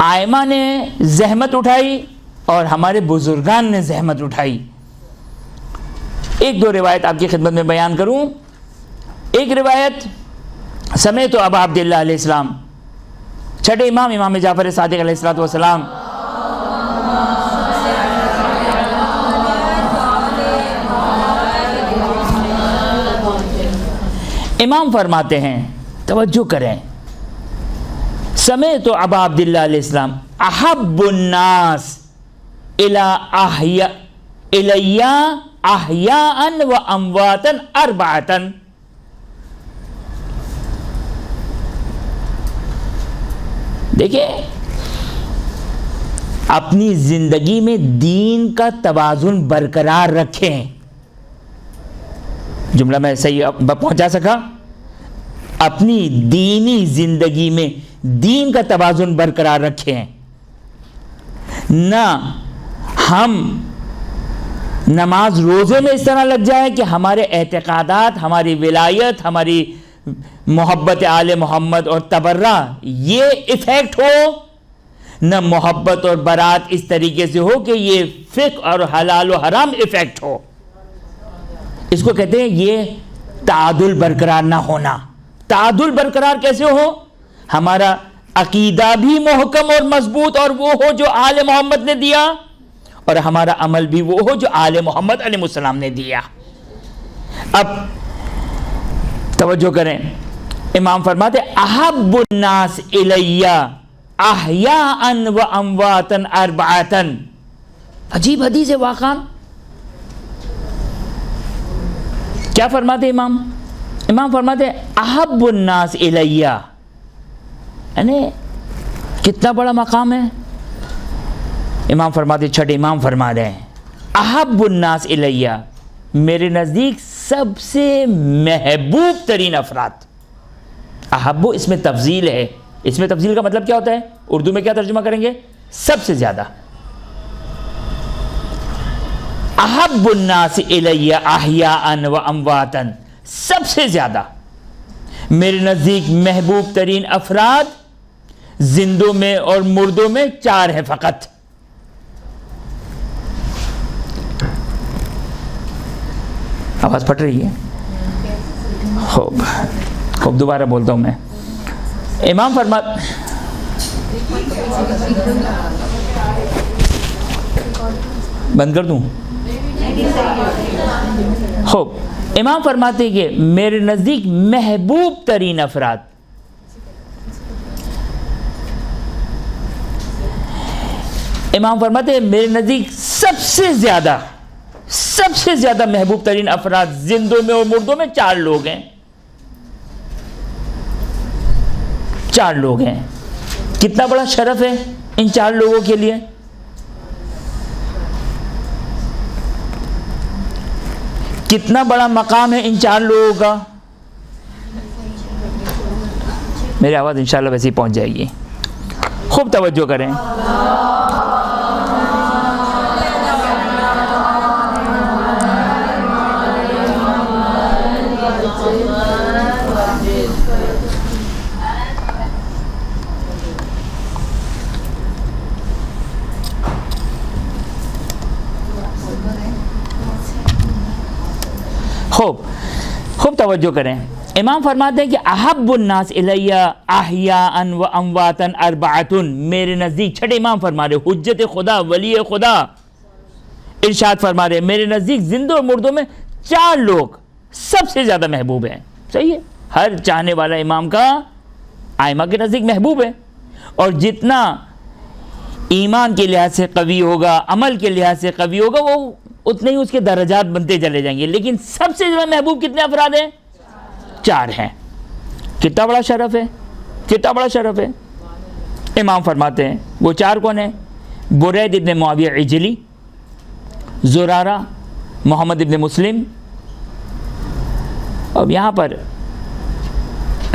آئمہ نے زحمت اٹھائی اور ہمارے بزرگان نے زحمت اٹھائی. 1-2 روایت آپ کی خدمت میں بیان کروں. ایک روایت سمیت ابا عبداللہ علیہ السلام، چھٹے امام جعفر صادق علیہ السلام امام فرماتے ہیں، توجہ کریں، سمیت ابا عبداللہ علیہ السلام احب الناس الی احیاء و امواتا 4. دیکھیں اپنی زندگی میں دین کا توازن برقرار رکھیں. جملہ میں صحیح پہنچا سکا؟ اپنی دینی زندگی میں دین کا توازن برقرار رکھیں. نہ ہم نماز روزے میں اس طرح لگ جائے کہ ہمارے اعتقادات، ہماری ولایت، ہماری محبت آل محمد اور تبرہ یہ ایفیکٹ ہو، نہ محبت اور برات اس طریقے سے ہو کہ یہ فقہ اور حلال و حرام ایفیکٹ ہو. اس کو کہتے ہیں یہ تعادل برقرار نہ ہونا. تعادل برقرار کیسے ہو؟ ہمارا عقیدہ بھی محکم اور مضبوط اور وہ ہو جو آل محمد نے دیا، اور ہمارا عمل بھی وہ ہو جو آل محمد علیہ السلام نے دیا. اب توجہ کریں، امام فرماتے احب الناس الی احیاء و امواتا 4. عجیب حدیث ہے واقعا. کیا فرماتے امام؟ امام فرماتے احب الناس الی، یعنی کتنا بڑا مقام ہے. امام فرماتے، چھٹے امام فرما رہے ہیں احب الناس الی، میرے نزدیک سب سے محبوب ترین افراد. احب اس میں تفضیل ہے. اس میں تفضیل کا مطلب کیا ہوتا ہے؟ اردو میں کیا ترجمہ کریں گے؟ سب سے زیادہ. احب الناس الی احیاء و امواتا، سب سے زیادہ میرے نزدیک محبوب ترین افراد زندوں میں اور مردوں میں 4 ہیں فقط. آواز پھٹ رہی ہے؟ خوب دوبارہ بولتا ہوں میں. امام بند کر دوں؟ خوب. امام فرماتے کہ میرے نزدیک محبوب ترین افراد، امام فرماتے ہیں میرے نزدیک سب سے زیادہ محبوب ترین افراد زندوں میں اور مردوں میں 4 لوگ ہیں. 4 لوگ ہیں. کتنا بڑا شرف ہے ان 4 لوگوں کے لیے. کتنا بڑا مقام ہے ان 4 لوگوں کا. میری آواز انشاءاللہ ویسے ہی پہنچ جائے گی. خوب توجہ کریں. خوب توجہ کریں. امام فرماتے ہیں کہ احب الناس الی احیاء و امواتا 4، میرے نزدیک. چھٹے امام فرما رہے حجت خدا ولی خدا ارشاد فرما رہے میرے نزدیک زندوں اور مردوں میں 4 لوگ سب سے زیادہ محبوب ہیں. صحیح ہے، ہر چاہنے والا امام کا ائمہ کے نزدیک محبوب ہے، اور جتنا ایمان کے لحاظ سے قوی ہوگا، عمل کے لحاظ سے قوی ہوگا، وہ اتنے ہی اس کے درجات بنتے چلے جائیں گے. لیکن سب سے زیادہ محبوب کتنے افراد ہیں؟ 4 ہیں. کتنا بڑا شرف ہے، کتنا بڑا شرف ہے. امام فرماتے ہیں وہ 4 کون ہیں؟ برید ابن معاویہ عجلی، زرارہ، محمد ابن مسلم. اب یہاں پر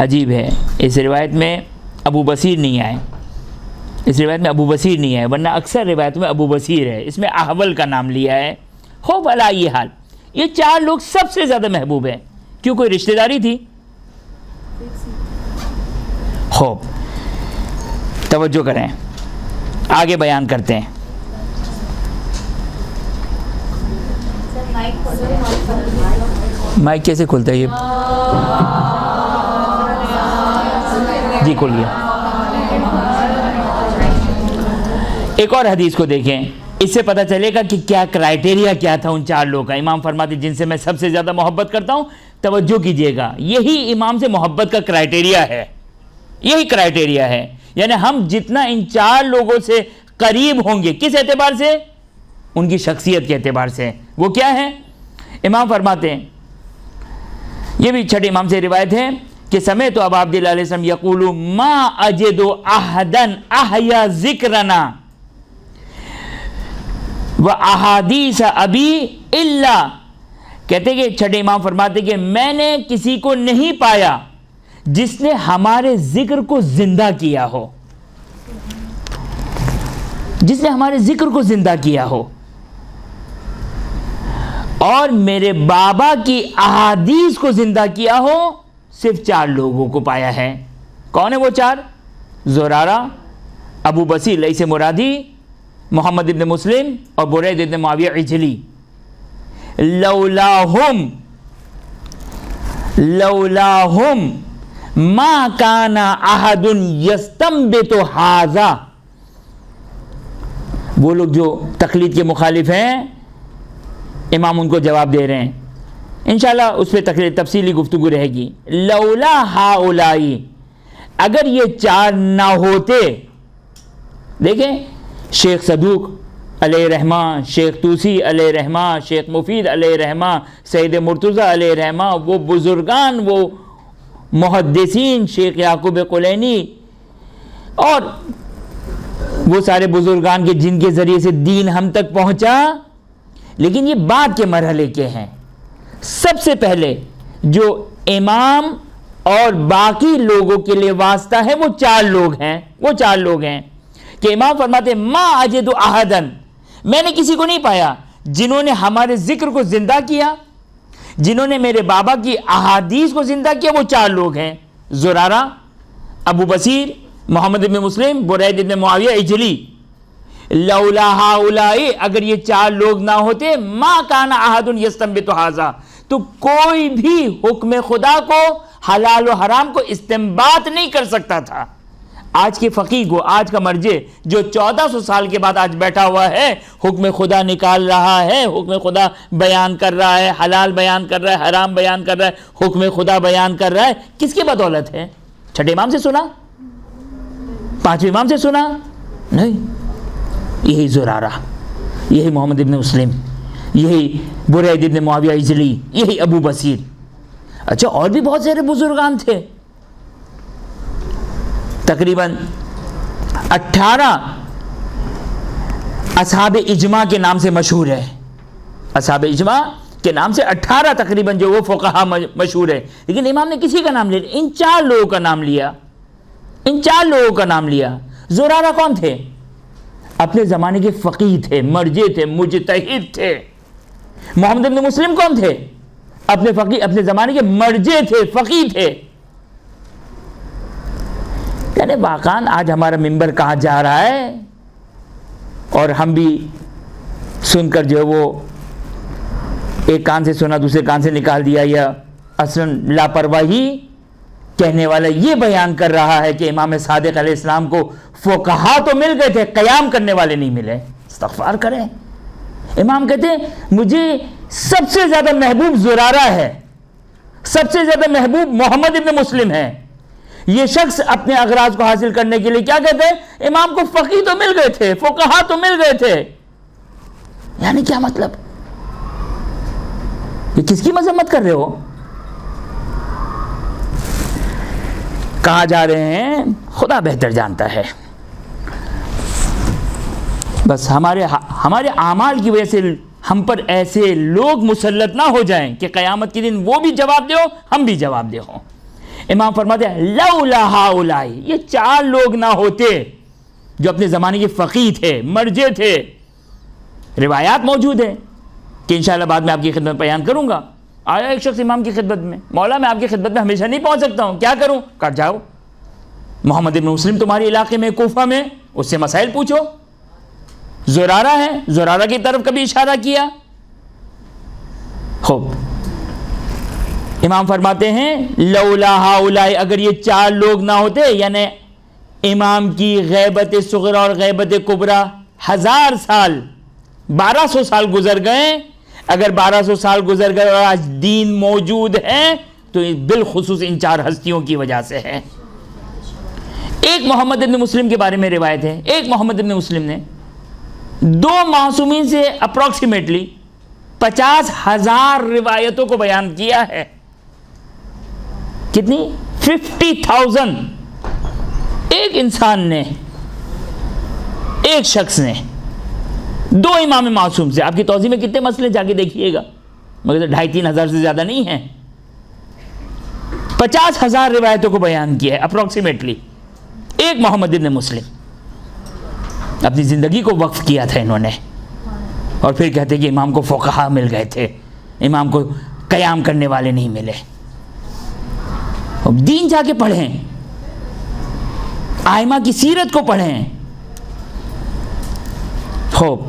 عجیب ہے، اس روایت میں ابو بصیر نہیں آئے. اس روایت میں ابو بصیر نہیں ہے، ورنہ اکثر روایتوں میں ابو بصیر ہے. اس میں احول کا نام لیا ہے. خوب علی حال یہ 4 لوگ سب سے زیادہ محبوب ہیں. کیوں؟ کوئی رشتہ داری تھی؟ خوب توجہ کریں، آگے بیان کرتے ہیں. مائک کیسے کھلتا ہے یہ؟ جی کھل گیا. ایک اور حدیث کو دیکھیں، اس سے پتہ چلے گا کہ کیا کرائٹیریا کیا تھا ان 4 لوگوں کا. امام فرماتے جن سے میں سب سے زیادہ محبت کرتا ہوں، توجہ کیجئے گا، یہی امام سے محبت کا کرائٹیریا ہے. یہی کرائٹیریا ہے. یعنی ہم جتنا ان 4 لوگوں سے قریب ہوں گے، کس اعتبار سے؟ ان کی شخصیت کے اعتبار سے. وہ کیا ہے؟ امام فرماتے ہیں، یہ بھی چھٹے امام سے روایت ہے کہ سمعت ابا عبداللہ علیہ السلام یقول ما اجد احدا احیا ذکرنا و احادیث ابی الا، کہتے کہ چھٹے امام فرماتے کہ میں نے کسی کو نہیں پایا جس نے ہمارے ذکر کو زندہ کیا ہو، جس نے ہمارے ذکر کو زندہ کیا ہو، اور میرے بابا کی احادیث کو زندہ کیا ہو. صرف 4 لوگوں کو پایا ہے. کون ہے وہ 4؟ زرارہ، ابو بصیر لیث مرادی، محمد ابن مسلم اور برید ابن معاویہ عجلی. لولاہم ما کان احد یستنبط ھذا. وہ لوگ جو تقلید کے مخالف ہیں، امام ان کو جواب دے رہے ہیں. انشاءاللہ اس پہ تفصیلی گفتگو رہے گی. لولا ہاؤلائی، اگر یہ 4 نہ ہوتے، دیکھیں شیخ صدوق علیہ رحمہ، شیخ توسی علیہ رحمہ، شیخ مفید علیہ رحمہ، سید مرتضی علیہ رحمہ، وہ بزرگان، وہ محدثین، شیخ یعقوب قلینی اور وہ سارے بزرگان کے جن کے ذریعے سے دین ہم تک پہنچا. لیکن یہ بعد کے مرحلے کے ہیں. سب سے پہلے جو امام اور باقی لوگوں کے لیے واسطہ ہے وہ چار لوگ ہیں کہ امام فرماتے ہیں ما اجد احدن، میں نے کسی کو نہیں پایا جنہوں نے ہمارے ذکر کو زندہ کیا، جنہوں نے میرے بابا کی احادیث کو زندہ کیا، وہ چار لوگ ہیں، زرارہ، ابو بصیر، محمد ابن مسلم، برید ابن معاویہ اجلی۔ لولا ہؤلاء، اگر یہ چار لوگ نہ ہوتے، ما کان احد یستنبط ھذا، تو کوئی بھی حکم خدا کو، حلال و حرام کو استنباط نہیں کر سکتا تھا۔ آج کے فقیہ کو، آج کا مرجع جو 1400 سال کے بعد آج بیٹھا ہوا ہے، حکم خدا نکال رہا ہے، حکم خدا بیان کر رہا ہے، حلال بیان کر رہا ہے، حرام بیان کر رہا ہے، حکم خدا بیان کر رہا ہے، کس کی بدولت ہے؟ چھٹے امام سے سنا؟ پانچویں امام سے سنا؟ نہیں، یہی زرارہ، یہی محمد ابن مسلم، یہی برید ابن معاویہ اجلی، یہی ابو بصیر۔ اچھا، اور بھی بہت سارے بزرگان تھے، تقریباً 18 اصحاب اجماع کے نام سے مشہور ہے، اصحاب اجماع کے نام سے 18 تقریباً جو وہ فقہا مشہور ہے، لیکن امام نے کسی کا نام لیا؟ ان چار لوگوں کا نام لیا، ان چار لوگوں کا نام لیا۔ زرارہ کون تھے؟ اپنے زمانے کے فقیہ تھے، مرجع تھے، مجتہد تھے۔ محمد ابن مسلم کون تھے؟ اپنے زمانے کے مرجع تھے، فقیہ تھے۔ یعنی واقعاً آج ہمارا منبر کہاں جا رہا ہے، اور ہم بھی سن کر جو ہے وہ ایک کان سے سنا دوسرے کان سے نکال دیا، یا اصلاً لاپرواہی کہنے والا یہ بیان کر رہا ہے کہ امام صادق علیہ السلام کو فقہا تو مل گئے تھے، قیام کرنے والے نہیں ملے۔ استغفار کریں۔ امام کہتے ہیں مجھے سب سے زیادہ محبوب زرارہ ہے، سب سے زیادہ محبوب محمد ابن مسلم ہے۔ یہ شخص اپنے اغراض کو حاصل کرنے کے لیے کیا کہتے ہیں؟ امام کو فقیہ تو مل گئے تھے، فقہا تو مل گئے تھے۔ یعنی کیا مطلب؟ یہ کس کی مذمت کر رہے ہو؟ کہاں جا رہے ہیں خدا بہتر جانتا ہے۔ بس ہمارے اعمال کی وجہ سے ہم پر ایسے لوگ مسلط نہ ہو جائیں کہ قیامت کے دن وہ بھی جواب دے ہو، ہم بھی جواب دے ہوں۔ امام فرماتے ہیں لولا ہؤلاء، یہ چار لوگ نہ ہوتے جو اپنے زمانے کے فقیہ تھے، مرجع تھے۔ روایات موجود ہیں کہ انشاءاللہ بعد میں آپ کی خدمت بیان کروں گا۔ آیا ایک شخص امام کی خدمت میں، مولا میں آپ کی خدمت میں ہمیشہ نہیں پہنچ سکتا ہوں، کیا کروں؟ کہا جاؤ، محمد ابن مسلم تمہارے علاقے میں کوفہ میں، اس سے مسائل پوچھو۔ زرارہ ہے، زرارہ کی طرف کبھی اشارہ کیا۔ خوب، امام فرماتے ہیں لولا ہؤلاء، اگر یہ چار لوگ نہ ہوتے، یعنی امام کی غیبت صغرا اور غیبت کبریٰ 1000 سال 1200 سال گزر گئے، اگر 1200 سال گزر گئے اور آج دین موجود ہے تو بالخصوص ان چار ہستیوں کی وجہ سے ہے۔ ایک محمد ابن مسلم کے بارے میں روایت ہے، ایک محمد ابن مسلم نے 2 معصومین سے اپروکسیمیٹلی 50,000 روایتوں کو بیان کیا ہے۔ کتنی؟ 50,000۔ ایک انسان نے، ایک شخص نے 2 امام معصوم سے، آپ کی توضیح میں کتنے مسئلے جا کے دیکھیے گا، مگر 2,500-3 ہزار سے زیادہ نہیں ہیں، 50,000 روایتوں کو بیان کیا ہے اپروکسیمیٹلی۔ ایک محمد ابن مسلم، اپنی زندگی کو وقف کیا تھا انہوں نے، اور پھر کہتے کہ امام کو فقہا مل گئے تھے، امام کو قیام کرنے والے نہیں ملے۔ دین جا کے پڑھیں، ائمہ کی سیرت کو پڑھیں۔ خوب،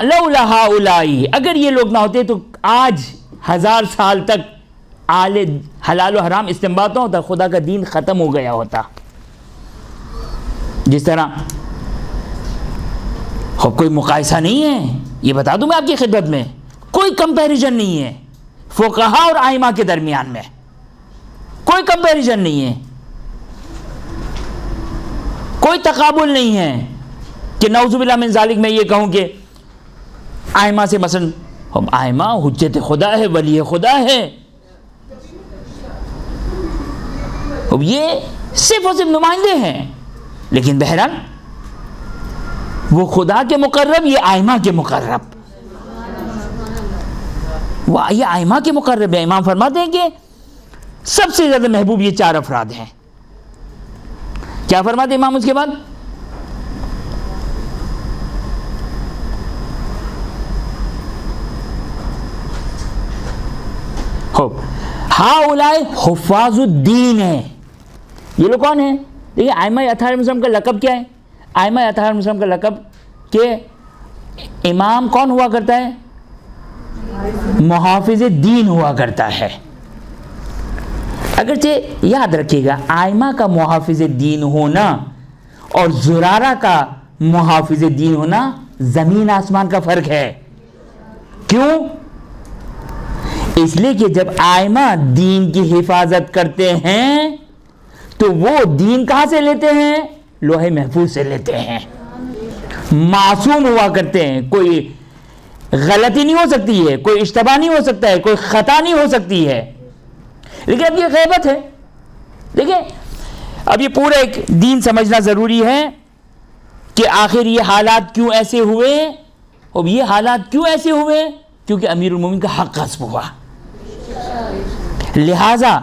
لولا ہؤلاء، اگر یہ لوگ نہ ہوتے تو آج 1000 سال تک حلال و حرام استنباط ہوتا، خدا کا دین ختم ہو گیا ہوتا۔ جس طرح کوئی مقایسہ نہیں ہے، یہ بتا دوں میں آپ کی خدمت میں، کوئی کمپیریزن نہیں ہے فقہا اور ائمہ کے درمیان میں، کوئی کمپیریزن نہیں ہے، کوئی تقابل نہیں ہے کہ نعوذ باللہ من ذالک میں یہ کہوں کہ ائمہ سے مثلا ائمہ حجت خدا ہے، ولی خدا ہے، اب یہ صرف اور صرف نمائندے ہیں، لیکن بہرحال وہ خدا کے مقرب، یہ ائمہ کے مقرب۔ وہ یہ ائمہ کے مقرب ہیں. امام فرماتے ہیں کہ سب سے زیادہ محبوب یہ 4 افراد ہیں. کیا فرماتے ہیں امام اس کے بعد؟ ہؤلاء حفاظ الدین ہیں. یہ لوگ کون ہیں؟ دیکھیے ائمہ اطہار مسلم کا لقب کیا ہے؟ ائمہ اطہار مسلم کا لقب کہ امام کون ہوا کرتا ہے؟ محافظ دین ہوا کرتا ہے. اگرچہ یاد رکھیے گا ائمہ کا محافظ دین ہونا اور زرارہ کا محافظ دین ہونا زمین آسمان کا فرق ہے. کیوں؟ اس لیے کہ جب ائمہ دین کی حفاظت کرتے ہیں تو وہ دین کہاں سے لیتے ہیں؟ لوح محفوظ سے لیتے ہیں. معصوم ہوا کرتے ہیں, کوئی غلطی نہیں ہو سکتی ہے, کوئی اشتباہ نہیں ہو سکتا ہے, کوئی خطا نہیں ہو سکتی ہے. لیکن اب یہ غیبت ہے. دیکھیں اب یہ پورا ایک دین سمجھنا ضروری ہے کہ آخر یہ حالات کیوں ایسے ہوئے. اب یہ حالات کیوں ایسے ہوئے؟ کیونکہ امیر المومنین کا حق غصب ہوا, لہذا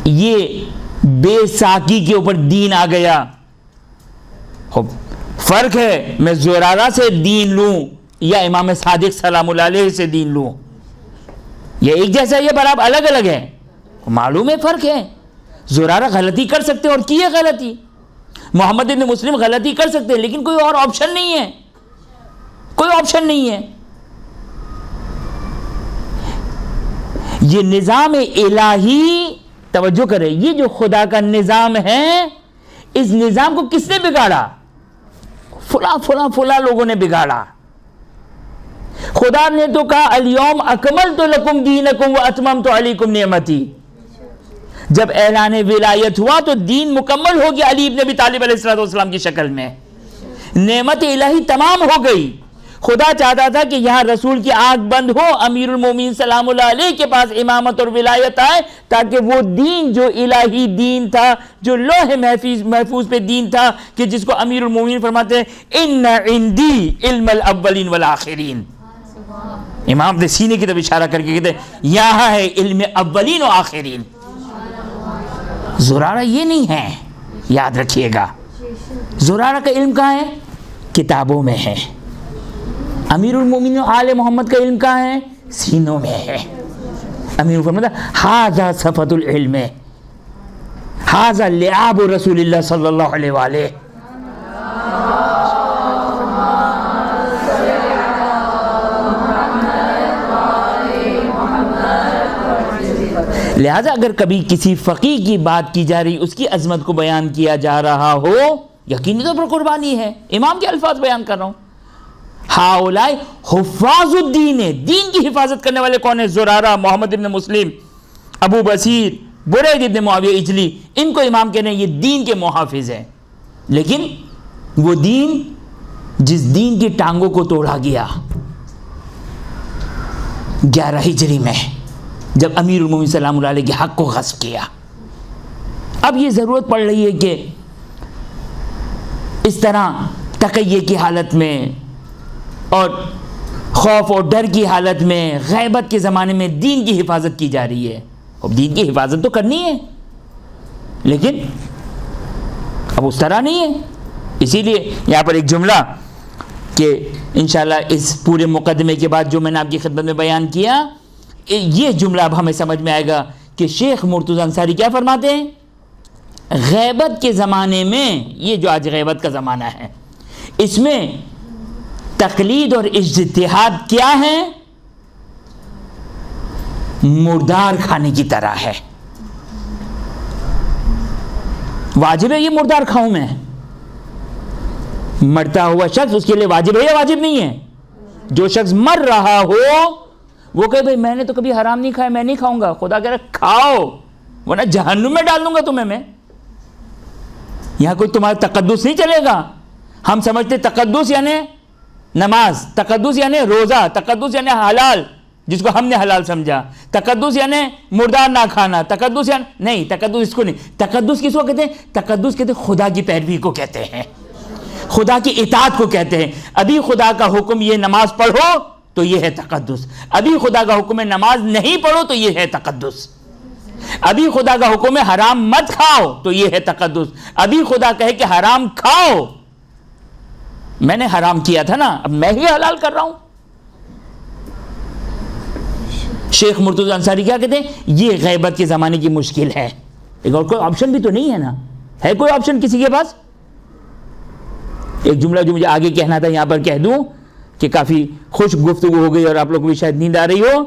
یہ بے ساکی کے اوپر دین آ گیا. فرق ہے میں زرارہ سے دین لوں یا امام صادق سلام اللہ علیہ سے دین لوں. یہ ایک جیسا یہ برابر الگ الگ ہے. معلوم ہے فرق ہے. زرارہ غلطی کر سکتے اور کی ہے غلطی, محمد بن مسلم غلطی کر سکتے لیکن کوئی اور آپشن نہیں ہے, کوئی آپشن نہیں ہے. یہ نظام الہی, توجہ کرے, یہ جو خدا کا نظام ہے اس نظام کو کس نے بگاڑا؟ فلاں فلاں فلاں لوگوں نے بگاڑا. خدا نے تو کہا الیوم اکملت لکم دینکم واتممت علیکم نعمتی. جب اعلان ولایت ہوا تو دین مکمل ہو گیا علی ابن ابی طالب علیہ السلام کی شکل میں. نعمت الہی تمام ہو گئی. خدا چاہتا تھا کہ یہاں رسول کی آنکھ بند ہو, امیر المومنین سلام اللہ علیہ کے پاس امامت اور ولایت آئے تاکہ وہ دین جو الہی دین تھا, جو لوح محفوظ پہ دین تھا, کہ جس کو امیر المومنین فرماتے ہیں ان عندی علم الاولین والآخرین. امام اپنے سینے کی طرف اشارہ کر کے کہتے ہیں یہاں ہے علم اولین و آخرین. زرارہ یہ نہیں ہے, یاد رکھیے گا. زرارہ کا علم کہاں ہے؟ کتابوں میں ہے. امیر المومنین آل محمد کا علم کہاں ہے؟ سینوں میں ہے. امیر فرماتا ھذا صفۃ العلم, ھذا لعاب رسول اللہ صلی اللہ علیہ وآلہ. لہذا اگر کبھی کسی فقیہ کی بات کی جا رہی, اس کی عظمت کو بیان کیا جا رہا ہو, یقینی طور پر قربانی ہے. امام کے الفاظ بیان کر رہا ہوں. ہؤلاء حفاظ الدین, دین کی حفاظت کرنے والے کون ہیں؟ زرارہ, محمد ابن مسلم, ابو بصیر, برید ابن معاویہ اجلی. ان کو امام کہنے ہیں یہ دین کے محافظ ہیں. لیکن وہ دین جس دین کی ٹانگوں کو توڑا گیا 11 ہجری میں, جب امیر المومنین سلام اللہ علیہ کے حق کو غصب کیا. اب یہ ضرورت پڑ رہی ہے کہ اس طرح تقیہ کی حالت میں اور خوف اور ڈر کی حالت میں, غیبت کے زمانے میں دین کی حفاظت کی جا رہی ہے. اب دین کی حفاظت تو کرنی ہے لیکن اب اس طرح نہیں ہے. اسی لیے یہاں پر ایک جملہ کہ انشاءاللہ اس پورے مقدمے کے بعد جو میں نے آپ کی خدمت میں بیان کیا, یہ جملہ اب ہمیں سمجھ میں آئے گا کہ شیخ مرتضی انصاری کیا فرماتے ہیں. غیبت کے زمانے میں, یہ جو آج غیبت کا زمانہ ہے, اس میں تقلید اور اجتہاد کیا ہے؟ مردار کھانے کی طرح ہے. واجب ہے یہ مردار کھاؤں میں؟ مرتا ہوا شخص اس کے لیے واجب ہے یا واجب نہیں ہے؟ جو شخص مر رہا ہو وہ کہے بھئی میں نے تو کبھی حرام نہیں کھایا, میں نہیں کھاؤں گا. خدا کہہ رہا کھاؤ ورنہ جہنم میں ڈال دوں گا تمہیں میں. یہاں کوئی تمہارا تقدس نہیں چلے گا. ہم سمجھتے تقدس یعنی نماز, تقدس یعنی روزہ, تقدس یعنی حلال جس کو ہم نے حلال سمجھا, تقدس یعنی مردار نہ کھانا, تقدس یعنی نہیں, تقدس اس کو نہیں. تقدس کس کو کہتے ہیں؟ تقدس کہتے ہیں خدا کی پیروی کو کہتے ہیں, خدا کی اطاعت کو کہتے ہیں. ابھی خدا کا حکم یہ نماز پڑھو تو یہ ہے تقدس. ابھی خدا کا حکم ہے نماز نہیں پڑھو تو یہ ہے تقدس. ابھی خدا کا حکم ہے حرام مت کھاؤ تو یہ ہے تقدس. ابھی خدا کہے کہ حرام کھاؤ، میں نے حرام کیا تھا نا، اب میں ہی حلال کر رہا ہوں. شیخ مرتضی انصاری کیا کہتے ہیں؟ یہ غیبت کے زمانے کی مشکل ہے. ایک اور کوئی آپشن بھی تو نہیں ہے نا، ہے کوئی آپشن کسی کے پاس؟ ایک جملہ جو مجھے آگے کہنا تھا یہاں پر کہہ دوں کہ کافی خوش گفتگو ہو گئی اور آپ لوگ کو بھی شاید نیند آ رہی ہو،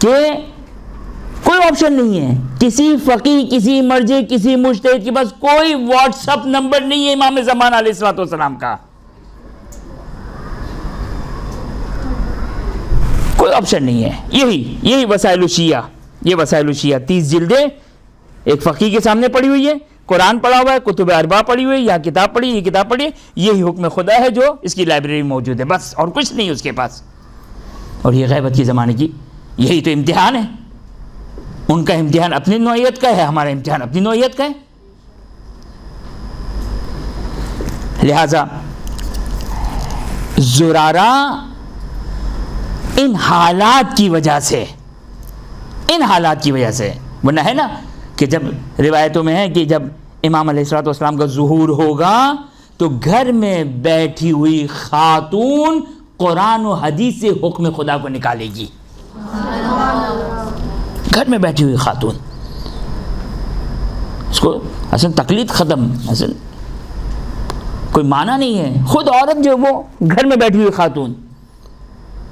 کہ کوئی آپشن نہیں ہے. کسی فقی، کسی مرجع، کسی مجتہد کے پاس کوئی واٹس اپ نمبر نہیں ہے امام زمان علیہ الصلوۃ والسلام کا. کوئی آپشن نہیں ہے. یہی وسائل الشیعہ، یہ وسائل الشیعہ 30 جلدیں ایک فقی کے سامنے پڑی ہوئی ہے، قرآن پڑھا ہوا ہے، کتب اربعہ پڑھی ہوئی ہے، یا کتاب پڑھی، یہ کتاب پڑھی، یہی حکم خدا ہے جو اس کی لائبریری میں موجود ہے، بس اور کچھ نہیں اس کے پاس. اور یہ غیبت کے زمانے کی یہی تو امتحان ہے. ان کا امتحان اپنی نوعیت کا ہے، ہمارا امتحان اپنی نوعیت کا ہے. لہذا زرارہ ان حالات کی وجہ سے ورنہ ہے نا کہ جب روایتوں میں ہے کہ جب امام علیہ الصلوۃ والسلام کا ظہور ہوگا تو گھر میں بیٹھی ہوئی خاتون قرآن و حدیث سے حکم خدا کو نکالے گی. گھر میں بیٹھی ہوئی خاتون، اس کو اصل تقلید ختم، اصل کوئی معنی نہیں ہے. خود عورت جو وہ گھر میں بیٹھی ہوئی خاتون،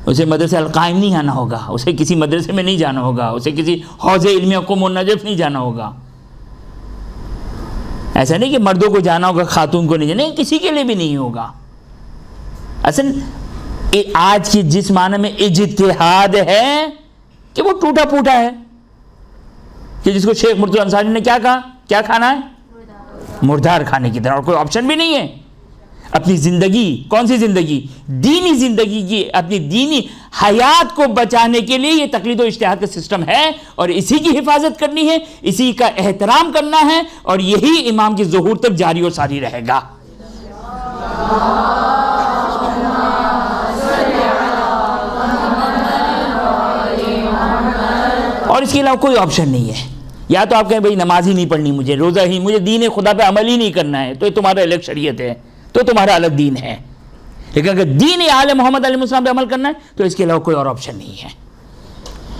اسے مدرسہ القائم نہیں آنا ہوگا، اسے کسی مدرسے میں نہیں جانا ہوگا، اسے کسی حوض علمیہ قم النجف نہیں جانا ہوگا. ایسا نہیں کہ مردوں کو جانا ہوگا خاتون کو نہیں جانا، نہیں، کسی کے لیے بھی نہیں ہوگا. اصل آج کی جس معنی میں اجتہاد ہے کہ وہ ٹوٹا پوٹا ہے، کہ جس کو شیخ مرتضی انصاری نے کیا کہا، کیا کھانا ہے؟ مردار کھانے کی طرح، اور کوئی آپشن بھی نہیں ہے. اپنی زندگی، کون سی زندگی؟ دینی زندگی کی، اپنی دینی حیات کو بچانے کے لیے یہ تقلید و اجتہاد کا سسٹم ہے، اور اسی کی حفاظت کرنی ہے، اسی کا احترام کرنا ہے، اور یہی امام کی ظہور تک جاری و ساری رہے گا. اور اس کے علاوہ کوئی آپشن نہیں ہے. یا تو آپ کہیں بھائی نماز ہی نہیں پڑھنی مجھے، روزہ ہی، مجھے دین خدا پہ عمل ہی نہیں کرنا ہے، تو یہ تمہارا الگ شریعت ہے، تو تمہارا الگ دین ہے. لیکن اگر دین آل محمد علیہ السلام پہ عمل کرنا ہے تو اس کے علاوہ کوئی اور آپشن نہیں ہے.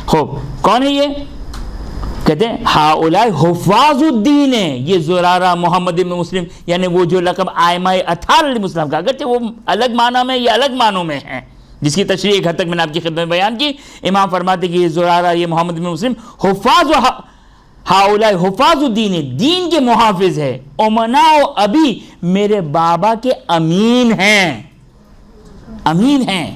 خوب، کون ہے یہ؟ کہتے ہیں ہؤلاء حفاظ الدین ہے. یہ زرارہ محمد بن مسلم، یعنی وہ جو لقب ائمہ اطہار علیہ السلام کا، اگرچہ وہ الگ معنی میں یا الگ معنوں میں ہیں، جس کی تشریح ایک حد تک میں نے آپ کی خدمت میں بیان کی. امام فرماتے کہ یہ زرارہ، یہ محمد بن مسلم ہؤلاء حفاظ الدین، دین کے محافظ ہے. امناء ابی، میرے بابا کے امین ہیں. امین ہیں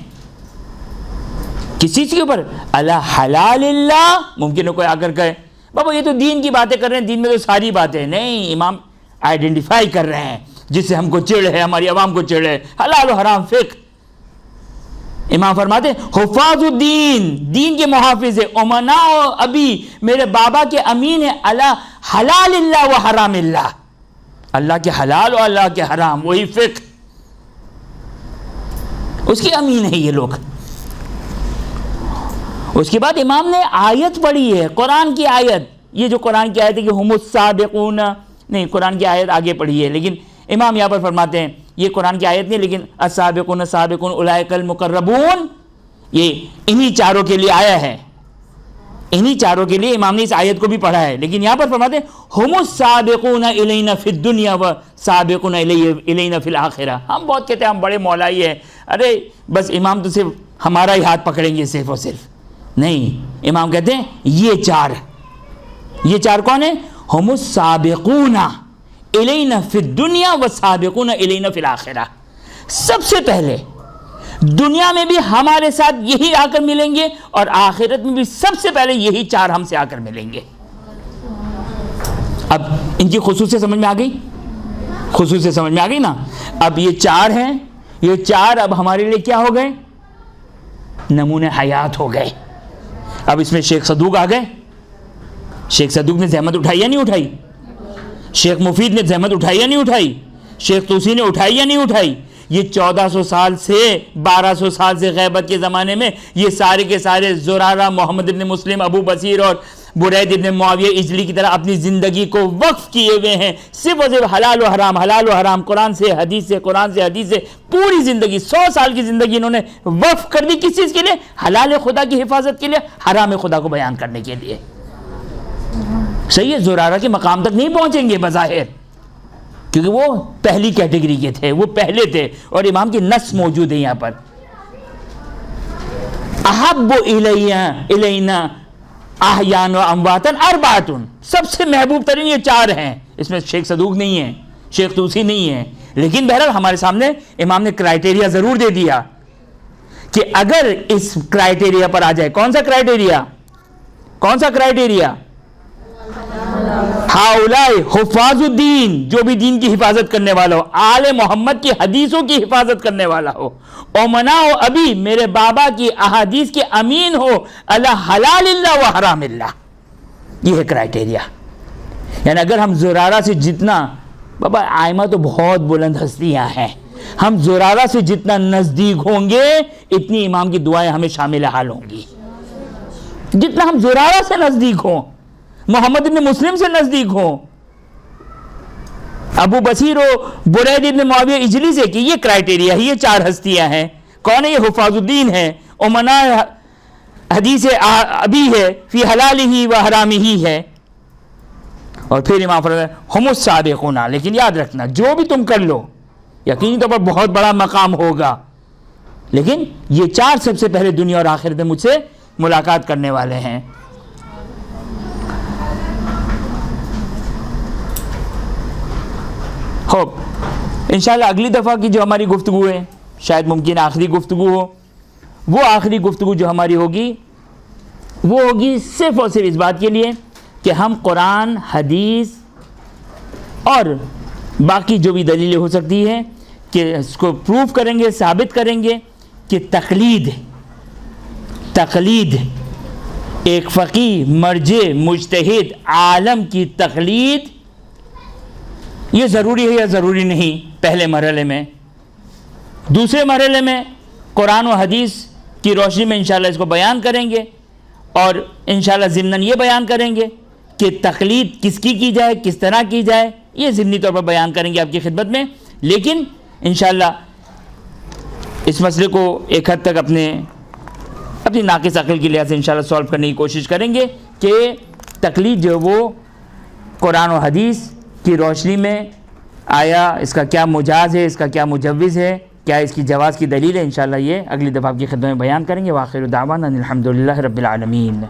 کس چیز کے اوپر؟ اللہ حلال اللہ. ممکن ہے کوئی آ کر کہے بابا یہ تو دین کی باتیں کر رہے ہیں، دین میں تو ساری باتیں. نہیں، امام آئیڈینٹیفائی کر رہے ہیں جس سے ہم کو چڑ ہے، ہماری عوام کو چڑ ہے. حلال و حرام فقہ. امام فرماتے ہیں حفاظ الدین، دین کے محافظ ہے. امناء ابی، میرے بابا کے امین ہے. اللہ حلال اللہ و حرام اللہ، اللہ کے حلال اور اللہ کے حرام، وہی فقہ، اس کے امین ہے یہ لوگ. اس کے بعد امام نے آیت پڑھی ہے، قرآن کی آیت. یہ جو قرآن کی آیت ہے کہ ہم السابقون، نہیں، قرآن کی آیت آگے پڑھی ہے، لیکن امام یہاں پر فرماتے ہیں یہ قرآن کی آیت نہیں، لیکن السابقون السابقون اولئک المقربون، یہ انہی چاروں کے لیے آیا ہے. انہی چاروں کے لیے امام نے اس آیت کو بھی پڑھا ہے. لیکن یہاں پر فرماتے ہیں ہم السابقون الینا فی الدنیا و سابقون الینا فی الاخرہ. ہم بہت کہتے ہیں ہم بڑے مولائی ہیں، ارے بس امام تو صرف ہمارا ہی ہاتھ پکڑیں گے صرف اور صرف. نہیں، امام کہتے ہیں یہ چار کون ہیں؟ ہم السابقون الینا فی الدنیا و سابقون الینا فی الاخرہ. سب سے پہلے دنیا میں بھی ہمارے ساتھ یہی آ کر ملیں گے، اور آخرت میں بھی سب سے پہلے یہی چار ہم سے آ کر ملیں گے. اب ان کی خصوصیت سمجھ میں آ گئی؟ خصوصیت سمجھ میں آ گئی نا؟ اب یہ چار ہیں، یہ چار اب ہمارے لیے کیا ہو گئے؟ نمونے حیات ہو گئے. اب اس میں شیخ صدوق آ گئے. شیخ صدوق نے زحمت اٹھائی یا نہیں اٹھائی؟ شیخ مفید نے زحمت اٹھائی یا نہیں اٹھائی؟ شیخ توسی نے اٹھائی یا نہیں اٹھائی؟ یہ 1400 سال سے 1200 سال سے غیبت کے زمانے میں یہ سارے کے سارے زرارہ، محمد ابن مسلم، ابو بصیر اور برید ابن معاویہ اجلی کی طرح اپنی زندگی کو وقف کیے ہوئے ہیں صرف اور صرف حلال و حرام، حلال و حرام، قرآن سے حدیث سے، قرآن سے حدیث سے، پوری زندگی 100 سال کی زندگی انہوں نے وقف کر دی. کس چیز کے لیے؟ حلال خدا کی حفاظت کے لیے، حرام خدا کو بیان کرنے کے لیے. صحیح ہے، زرارہ کے مقام تک نہیں پہنچیں گے بظاہر، کیونکہ وہ پہلی کیٹیگری کے تھے، وہ پہلے تھے، اور امام کی نص موجود ہے یہاں پر. احب الینا احیان و امواتن اربعتن، سب سے محبوب ترین یہ 4 ہیں. اس میں شیخ صدوق نہیں ہے، شیخ توسی نہیں ہے، لیکن بہرحال ہمارے سامنے امام نے کرائٹیریا ضرور دے دیا کہ اگر اس کرائٹیریا پر آ جائے. کون سا کرائٹیریا؟ کون سا کرائٹیریا؟ ہاؤلاء حفاظ الدین، جو بھی دین کی حفاظت کرنے والا ہو، آل محمد کی حدیثوں کی حفاظت کرنے والا ہو، امناء ابی، میرے بابا کی احادیث کے امین ہو، اللہ حلال اللہ و حرام اللہ. یہ ہے کرائٹیریا. یعنی اگر ہم زرارہ سے جتنا، بابا آئمہ تو بہت بلند ہستیاں ہیں، ہم زرارہ سے جتنا نزدیک ہوں گے اتنی امام کی دعائیں ہمیں شامل حال ہوں گی. جتنا ہم زرارہ سے نزدیک ہوں، محمد ابن مسلم سے نزدیک ہوں، ابو بصیر و برید ابن معاویہ اجلی سے، کہ یہ کرائٹیریا ہے. یہ 4 ہستیاں ہیں. کون ہے یہ؟ حفاظ الدین ہے، امناء حدیث ابی ہے، فی حلالہ و حرامہ ہے. اور پھر امام فرماتے ہیں ہم الصادقون. لیکن یاد رکھنا جو بھی تم کر لو یقینی طور پر بہت بڑا مقام ہوگا، لیکن یہ 4 سب سے پہلے دنیا اور آخرت میں مجھ سے ملاقات کرنے والے ہیں. خوب انشاءاللہ اگلی دفعہ کی جو ہماری گفتگو ہے، شاید ممکن آخری گفتگو ہو، وہ آخری گفتگو جو ہماری ہوگی وہ ہوگی صرف اور صرف اس بات کے لیے کہ ہم قرآن، حدیث اور باقی جو بھی دلیلیں ہو سکتی ہیں کہ اس کو پروف کریں گے، ثابت کریں گے کہ تقلید ایک فقیہ، مرجع، مجتہد، عالم کی تقلید یہ ضروری ہے یا ضروری نہیں پہلے مرحلے میں. دوسرے مرحلے میں قرآن و حدیث کی روشنی میں انشاءاللہ اس کو بیان کریں گے، اور انشاءاللہ ضمناً یہ بیان کریں گے کہ تقلید کس کی جائے، کس طرح کی جائے، یہ ضمنی طور پر بیان کریں گے آپ کی خدمت میں. لیکن انشاءاللہ اس مسئلے کو ایک حد تک اپنی ناقص عقل کی لحاظ سے انشاءاللہ سولو کرنے کی کوشش کریں گے کہ تقلید جو وہ قرآن و حدیث کی روشنی میں آیا اس کا کیا مجاز ہے، اس کا کیا مجوز ہے، کیا اس کی جواز کی دلیل ہے. انشاءاللہ یہ اگلی دفعہ آپ کی خدمت میں بیان کریں گے. وآخر دعوانا الحمدللہ رب العالمین.